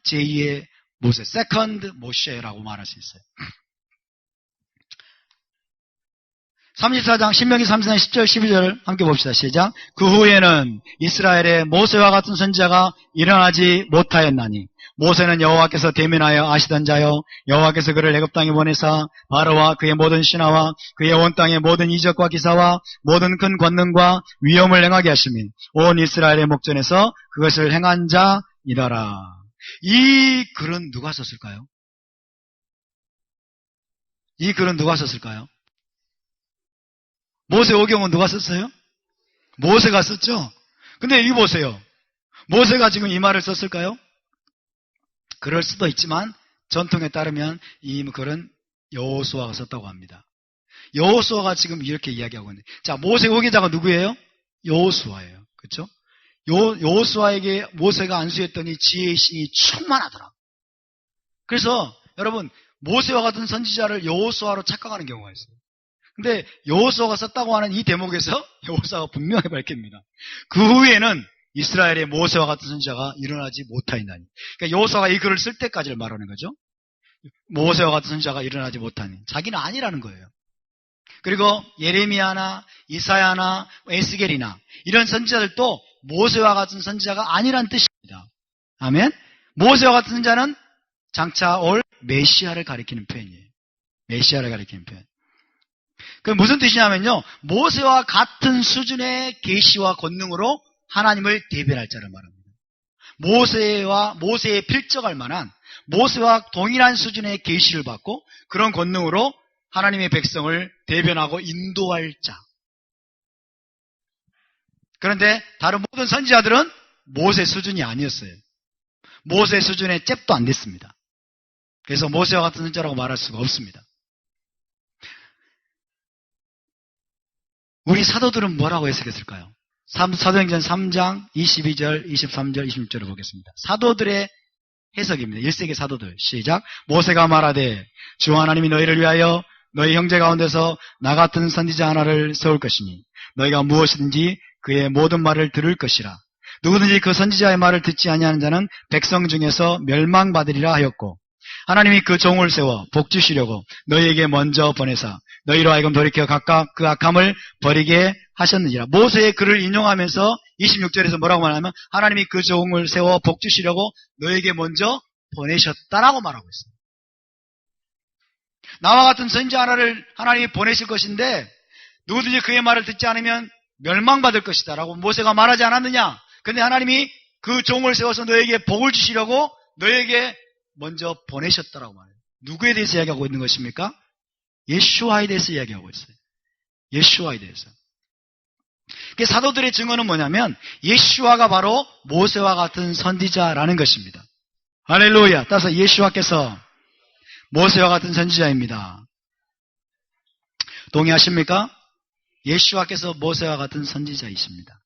제2의 모세, 세컨드 모세라고 말할 수 있어요. 34장 신명기 34장 10절 12절 함께 봅시다. 시작. 그 후에는 이스라엘의 모세와 같은 선지자가 일어나지 못하였나니 모세는 여호와께서 대면하여 아시던 자요 여호와께서 그를 애굽 땅에 보내사 바로와 그의 모든 신하와 그의 온 땅의 모든 이적과 기사와 모든 큰 권능과 위엄을 행하게 하시며 온 이스라엘의 목전에서 그것을 행한 자이더라. 이 글은 누가 썼을까요? 모세 오경은 누가 썼어요? 모세가 썼죠? 근데 여기 보세요. 모세가 지금 이 말을 썼을까요? 그럴 수도 있지만 전통에 따르면 이 글은 여호수아가 썼다고 합니다. 여호수아가 지금 이렇게 이야기하고 있는데, 자, 모세 후계자가 누구예요? 여호수아예요. 그렇죠? 여호수아에게 모세가 안수했더니 지혜의 신이 충만하더라. 그래서 여러분, 모세와 같은 선지자를 여호수아로 착각하는 경우가 있어요. 근데 여호수아가 썼다고 하는 이 대목에서 여호수아가 분명히 밝힙니다. 그 후에는 이스라엘의 모세와 같은 선지자가 일어나지 못하였나니. 그러니까 여호수아가 이 글을 쓸 때까지를 말하는 거죠. 모세와 같은 선지자가 일어나지 못하니. 자기는 아니라는 거예요. 그리고 예레미야나 이사야나 에스겔이나 이런 선지자들도 모세와 같은 선지자가 아니란 뜻입니다. 아멘? 모세와 같은 선지자는 장차 올 메시아를 가리키는 표현이에요. 메시아를 가리키는 표현. 그 무슨 뜻이냐면요, 모세와 같은 수준의 계시와 권능으로 하나님을 대변할 자를 말합니다. 모세에 필적할 만한, 모세와 동일한 수준의 계시를 받고 그런 권능으로 하나님의 백성을 대변하고 인도할 자. 그런데 다른 모든 선지자들은 모세 수준이 아니었어요. 모세 수준의 잽도 안 됐습니다. 그래서 모세와 같은 선지자라고 말할 수가 없습니다. 우리 사도들은 뭐라고 해석했을까요? 사도행전 3장 22절, 23절, 26절을 보겠습니다. 사도들의 해석입니다. 1세기 사도들. 시작. 모세가 말하되 주 하나님이 너희를 위하여 너희 형제 가운데서 나 같은 선지자 하나를 세울 것이니 너희가 무엇이든지 그의 모든 말을 들을 것이라. 누구든지 그 선지자의 말을 듣지 아니하는 자는 백성 중에서 멸망받으리라 하였고, 하나님이 그 종을 세워 복 주시려고 너희에게 먼저 보내사 너희로 하여금 돌이켜 각각 그 악함을 버리게 하셨느니라. 모세의 글을 인용하면서 26절에서 뭐라고 말하냐면 하나님이 그 종을 세워 복 주시려고 너희에게 먼저 보내셨다라고 말하고 있습니다. 나와 같은 선지자 하나를 하나님이 보내실 것인데 누구든지 그의 말을 듣지 않으면 멸망받을 것이다 라고 모세가 말하지 않았느냐. 근데 하나님이 그 종을 세워서 너에게 복을 주시려고 너에게 먼저 보내셨다라고 말해요. 누구에 대해서 이야기하고 있는 것입니까? 예수와에 대해서 이야기하고 있어요. 예수와에 대해서. 사도들의 증언은 뭐냐면 예수와가 바로 모세와 같은 선지자라는 것입니다. 할렐루야. 따라서 예수와께서 모세와 같은 선지자입니다. 동의하십니까? 예수와께서 모세와 같은 선지자이십니다.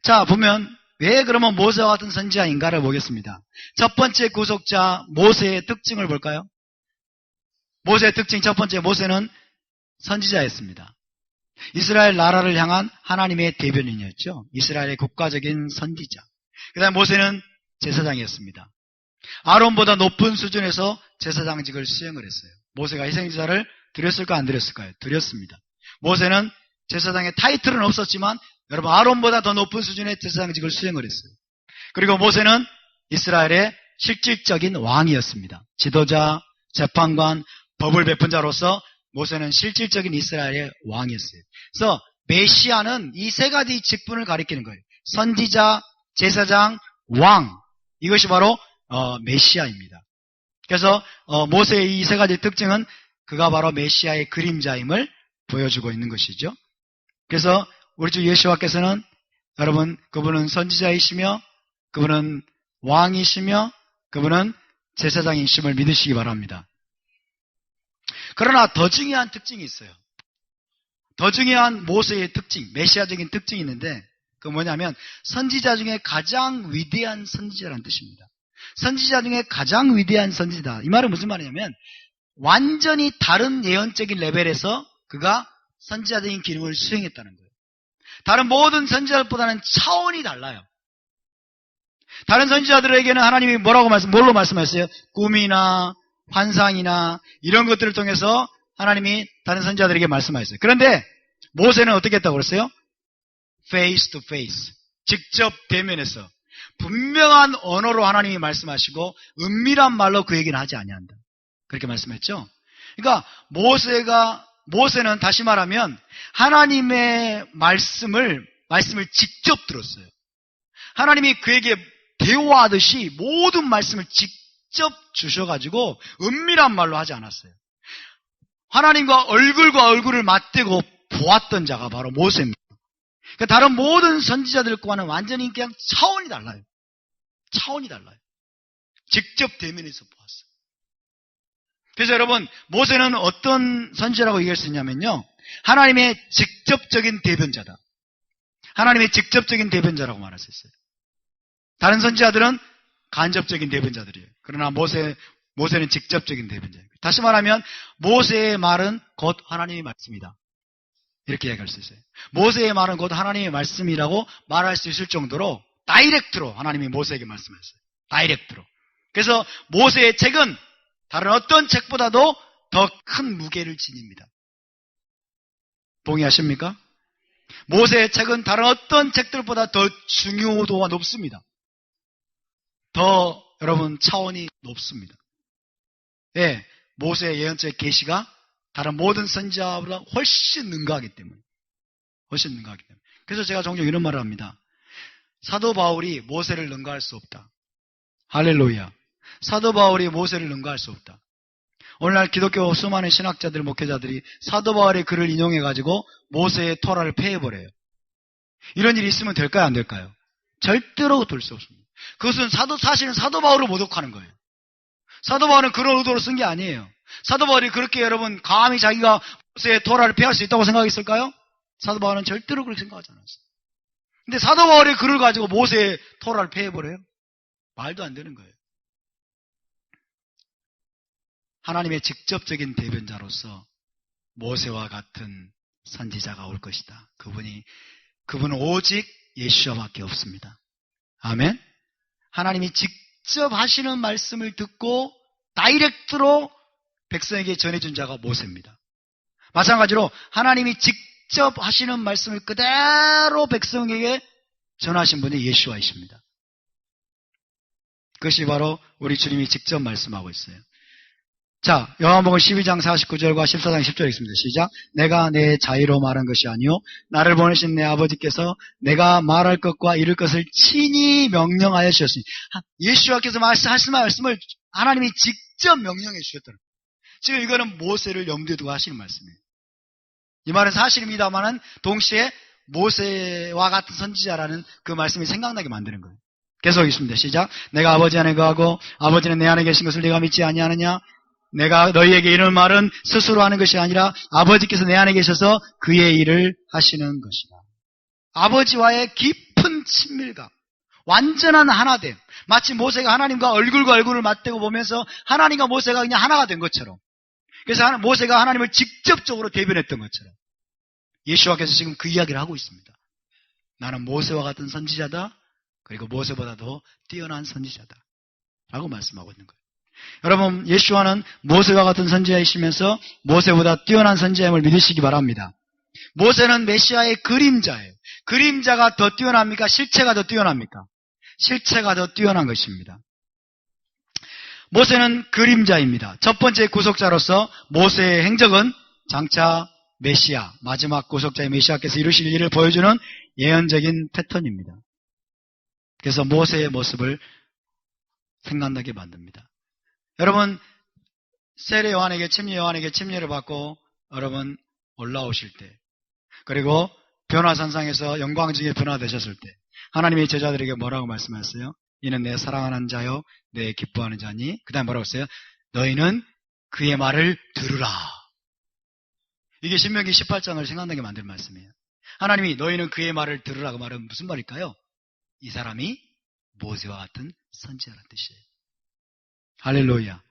자, 보면 왜 그러면 모세와 같은 선지자인가를 보겠습니다. 첫 번째 구속자 모세의 특징을 볼까요? 모세의 특징 첫 번째, 모세는 선지자였습니다. 이스라엘 나라를 향한 하나님의 대변인이었죠. 이스라엘의 국가적인 선지자. 그 다음에 모세는 제사장이었습니다. 아론보다 높은 수준에서 제사장직을 수행을 했어요. 모세가 희생제사를 드렸을까 안 드렸을까요? 드렸습니다. 모세는 제사장의 타이틀은 없었지만 여러분 아론보다 더 높은 수준의 제사장직을 수행을 했어요. 그리고 모세는 이스라엘의 실질적인 왕이었습니다. 지도자, 재판관, 법을 베푼 자로서 모세는 실질적인 이스라엘의 왕이었어요. 그래서 메시아는 이 세 가지 직분을 가리키는 거예요. 선지자, 제사장, 왕. 이것이 바로 메시아입니다. 그래서 모세의 이 세 가지 특징은 그가 바로 메시아의 그림자임을 보여주고 있는 것이죠. 그래서 우리 주 예수와께서는 여러분 그분은 선지자이시며 그분은 왕이시며 그분은 제사장이심을 믿으시기 바랍니다. 그러나 더 중요한 특징이 있어요. 더 중요한 모세의 특징, 메시아적인 특징이 있는데 그 뭐냐면 선지자 중에 가장 위대한 선지자라는 뜻입니다. 선지자 중에 가장 위대한 선지자. 이 말은 무슨 말이냐면 완전히 다른 예언적인 레벨에서 그가 선지자적인 기능을 수행했다는 거예요. 다른 모든 선지자들보다는 차원이 달라요. 다른 선지자들에게는 하나님이 뭘로 말씀하셨어요? 꿈이나 환상이나 이런 것들을 통해서 하나님이 다른 선지자들에게 말씀하셨어요. 그런데 모세는 어떻게 했다고 그랬어요? face to face. 직접 대면해서 분명한 언어로 하나님이 말씀하시고 은밀한 말로 그 얘기는 하지 아니한다. 그렇게 말씀했죠. 그러니까 모세는 다시 말하면 하나님의 말씀을 직접 들었어요. 하나님이 그에게 대화하듯이 모든 말씀을 직접 주셔가지고 은밀한 말로 하지 않았어요. 하나님과 얼굴과 얼굴을 맞대고 보았던 자가 바로 모세입니다. 그러니까 다른 모든 선지자들과는 완전히 그냥 차원이 달라요. 차원이 달라요. 직접 대면해서 보았어요. 그래서 여러분, 모세는 어떤 선지자라고 얘기할 수 있냐면요, 하나님의 직접적인 대변자다. 하나님의 직접적인 대변자라고 말할 수 있어요. 다른 선지자들은 간접적인 대변자들이에요. 그러나 모세는 직접적인 대변자예요. 다시 말하면 모세의 말은 곧 하나님의 말씀이다. 이렇게 얘기할 수 있어요. 모세의 말은 곧 하나님의 말씀이라고 말할 수 있을 정도로 다이렉트로 하나님이 모세에게 말씀하셨어요. 다이렉트로. 그래서 모세의 책은 다른 어떤 책보다도 더 큰 무게를 지닙니다. 동의하십니까? 모세의 책은 다른 어떤 책들보다 더 중요도가 높습니다. 더 여러분 차원이 높습니다. 예, 모세의 예언자의 계시가 다른 모든 선지자보다 훨씬 능가하기 때문에. 그래서 제가 종종 이런 말을 합니다. 사도 바울이 모세를 능가할 수 없다. 할렐루야. 사도 바울이 모세를 능가할 수 없다. 오늘날 기독교 수많은 신학자들, 목회자들이 사도 바울의 글을 인용해가지고 모세의 토라를 폐해버려요. 이런 일이 있으면 될까요, 안 될까요? 절대로 될 수 없습니다. 그것은 사실은 사도 바울을 모독하는 거예요. 사도 바울은 그런 의도로 쓴 게 아니에요. 사도 바울이 그렇게 여러분 감히 자기가 모세의 토라를 폐할 수 있다고 생각했을까요? 사도 바울은 절대로 그렇게 생각하지 않았어요. 근데 사도 바울의 글을 가지고 모세의 토라를 폐해버려요? 말도 안 되는 거예요. 하나님의 직접적인 대변자로서 모세와 같은 선지자가 올 것이다. 그분은 오직 예수와밖에 없습니다. 아멘. 하나님이 직접 하시는 말씀을 듣고 다이렉트로 백성에게 전해준 자가 모세입니다. 마찬가지로 하나님이 직접 하시는 말씀을 그대로 백성에게 전하신 분이 예수와이십니다. 그것이 바로 우리 주님이 직접 말씀하고 있어요. 자, 요한복음 12장 49절과 14장 10절에 있습니다. 시작. 내가 내 자의로 말한 것이 아니요 나를 보내신 내 아버지께서 내가 말할 것과 이룰 것을 친히 명령하여 주셨으니, 예수와께서 하신 말씀을 하나님이 직접 명령해 주셨다는 거예요. 지금 이거는 모세를 염두에 두고 하시는 말씀이에요. 이 말은 사실입니다만은 동시에 모세와 같은 선지자라는 그 말씀이 생각나게 만드는 거예요. 계속 있습니다. 시작. 내가 아버지 안에 거하고 아버지는 내 안에 계신 것을 네가 믿지 아니하느냐? 내가 너희에게 이런 말은 스스로 하는 것이 아니라 아버지께서 내 안에 계셔서 그의 일을 하시는 것이다. 아버지와의 깊은 친밀감, 완전한 하나됨. 마치 모세가 하나님과 얼굴과 얼굴을 맞대고 보면서 하나님과 모세가 그냥 하나가 된 것처럼, 그래서 모세가 하나님을 직접적으로 대변했던 것처럼 예수와께서 지금 그 이야기를 하고 있습니다. 나는 모세와 같은 선지자다. 그리고 모세보다도 뛰어난 선지자다 라고 말씀하고 있는 거예요. 여러분, 예수와는 모세와 같은 선지자이시면서 모세보다 뛰어난 선지자임을 믿으시기 바랍니다. 모세는 메시아의 그림자예요. 그림자가 더 뛰어납니까? 실체가 더 뛰어납니까? 실체가 더 뛰어난 것입니다. 모세는 그림자입니다. 첫 번째 구속자로서 모세의 행적은 장차 메시아, 마지막 구속자의 메시아께서 이루실 일을 보여주는 예언적인 패턴입니다. 그래서 모세의 모습을 생각나게 만듭니다. 여러분, 세례 요한에게 침례 요한에게 침례를 받고 여러분 올라오실 때, 그리고 변화산상에서 영광 중에 변화되셨을 때 하나님의 제자들에게 뭐라고 말씀하셨어요? 이는 내 사랑하는 자요 내 기뻐하는 자니, 그 다음에 뭐라고 했어요? 너희는 그의 말을 들으라. 이게 신명기 18장을 생각나게 만든 말씀이에요. 하나님이 너희는 그의 말을 들으라, 그 말은 무슨 말일까요? 이 사람이 모세와 같은 선지자라는 뜻이에요. 할렐루야.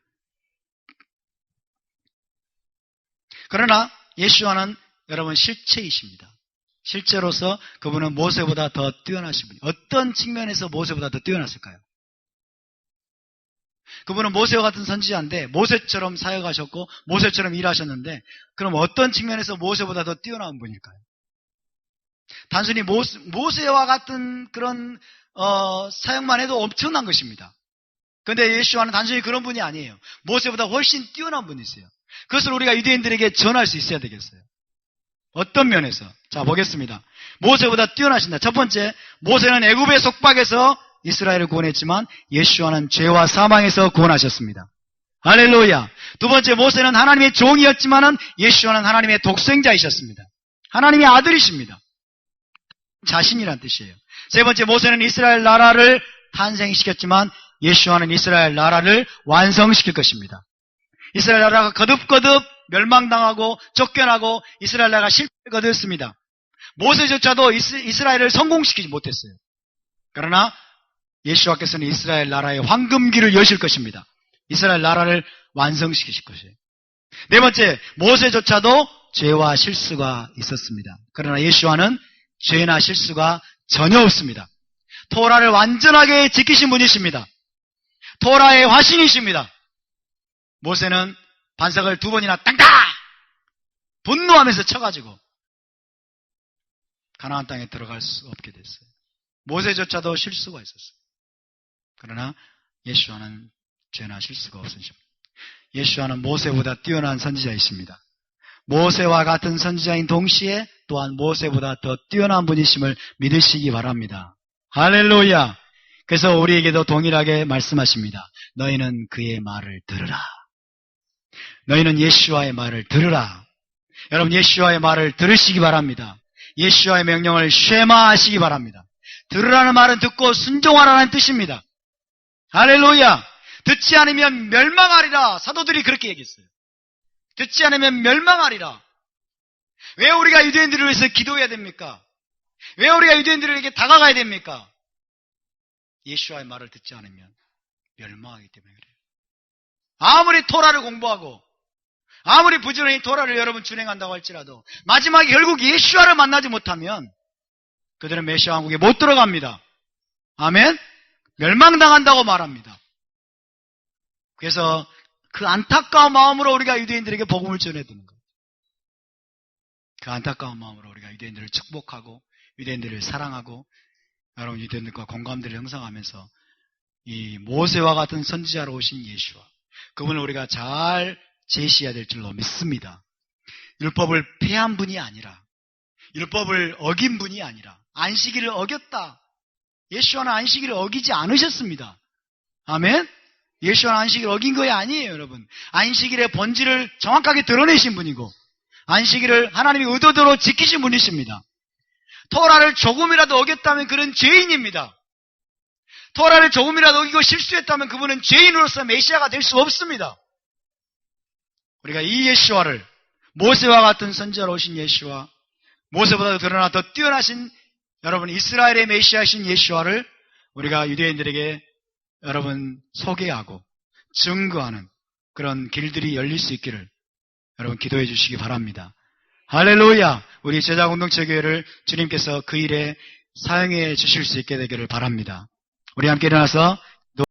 그러나 예수와는 여러분 실체이십니다. 실제로서 그분은 모세보다 더 뛰어나신 분이에요. 어떤 측면에서 모세보다 더 뛰어났을까요? 그분은 모세와 같은 선지자인데 모세처럼 사역하셨고 모세처럼 일하셨는데, 그럼 어떤 측면에서 모세보다 더 뛰어난 분일까요? 단순히 모세와 같은 그런 사역만 해도 엄청난 것입니다. 그런데 예수와는 단순히 그런 분이 아니에요. 모세보다 훨씬 뛰어난 분이세요. 그것을 우리가 유대인들에게 전할 수 있어야 되겠어요. 어떤 면에서? 자, 보겠습니다. 모세보다 뛰어나신다. 첫 번째, 모세는 애굽의 속박에서 이스라엘을 구원했지만 예수와는 죄와 사망에서 구원하셨습니다. 할렐루야. 두 번째, 모세는 하나님의 종이었지만은 예수와는 하나님의 독생자이셨습니다. 하나님의 아들이십니다. 자신이란 뜻이에요. 세 번째, 모세는 이스라엘 나라를 탄생시켰지만 예수와는 이스라엘 나라를 완성시킬 것입니다. 이스라엘 나라가 거듭거듭 멸망당하고 쫓겨나고 이스라엘 나라가 실패를 거두었습니다. 모세조차도 이스라엘을 성공시키지 못했어요. 그러나 예수와께서는 이스라엘 나라의 황금기를 여실 것입니다. 이스라엘 나라를 완성시키실 것이에요. 네 번째, 모세조차도 죄와 실수가 있었습니다. 그러나 예수와는 죄나 실수가 전혀 없습니다. 토라를 완전하게 지키신 분이십니다. 토라의 화신이십니다. 모세는 반석을 2번이나 땅땅! 분노하면서 쳐가지고 가나안 땅에 들어갈 수 없게 됐어요. 모세조차도 실수가 있었어요. 그러나 예수와는 죄나 실수가 없으십니다. 예수와는 모세보다 뛰어난 선지자이십니다. 모세와 같은 선지자인 동시에 또한 모세보다 더 뛰어난 분이심을 믿으시기 바랍니다. 할렐루야! 그래서 우리에게도 동일하게 말씀하십니다. 너희는 그의 말을 들으라. 너희는 예수와의 말을 들으라. 여러분, 예수와의 말을 들으시기 바랍니다. 예수와의 명령을 쉐마하시기 바랍니다. 들으라는 말은 듣고 순종하라는 뜻입니다. 할렐루야! 듣지 않으면 멸망하리라. 사도들이 그렇게 얘기했어요. 듣지 않으면 멸망하리라. 왜 우리가 유대인들을 위해서 기도해야 됩니까? 왜 우리가 유대인들에게 다가가야 됩니까? 예수와의 말을 듣지 않으면 멸망하기 때문에 그래요. 아무리 토라를 공부하고 아무리 부지런히 토라를 여러분 준행한다고 할지라도 마지막에 결국 예수와를 만나지 못하면 그들은 메시아 왕국에 못 들어갑니다. 아멘? 멸망당한다고 말합니다. 그래서 그 안타까운 마음으로 우리가 유대인들에게 복음을 전해드는 거예요. 그 안타까운 마음으로 우리가 유대인들을 축복하고 유대인들을 사랑하고 여러분 유대인들과 공감대를 형성하면서 이 모세와 같은 선지자로 오신 예수와 그분을 우리가 잘 제시해야 될 줄로 믿습니다. 율법을 폐한 분이 아니라 율법을 어긴 분이 아니라 안식일을 어겼다. 예수와는 안식일을 어기지 않으셨습니다. 아멘? 예수와는 안식일을 어긴 거야 아니에요, 여러분. 안식일의 본질을 정확하게 드러내신 분이고 안식일을 하나님이 의도대로 지키신 분이십니다. 토라를 조금이라도 어겼다면 그는 죄인입니다. 토라를 조금이라도 어기고 실수했다면 그분은 죄인으로서 메시아가 될 수 없습니다. 우리가 이 예수와를 모세와 같은 선지자로 오신 예수와 모세보다 드러나 더 뛰어나신 여러분 이스라엘의 메시아신 예수와를 우리가 유대인들에게 여러분 소개하고 증거하는 그런 길들이 열릴 수 있기를 여러분 기도해 주시기 바랍니다. 할렐루야! 우리 제자공동체 교회를 주님께서 그 일에 사용해 주실 수 있게 되기를 바랍니다. 우리 함께 일어나서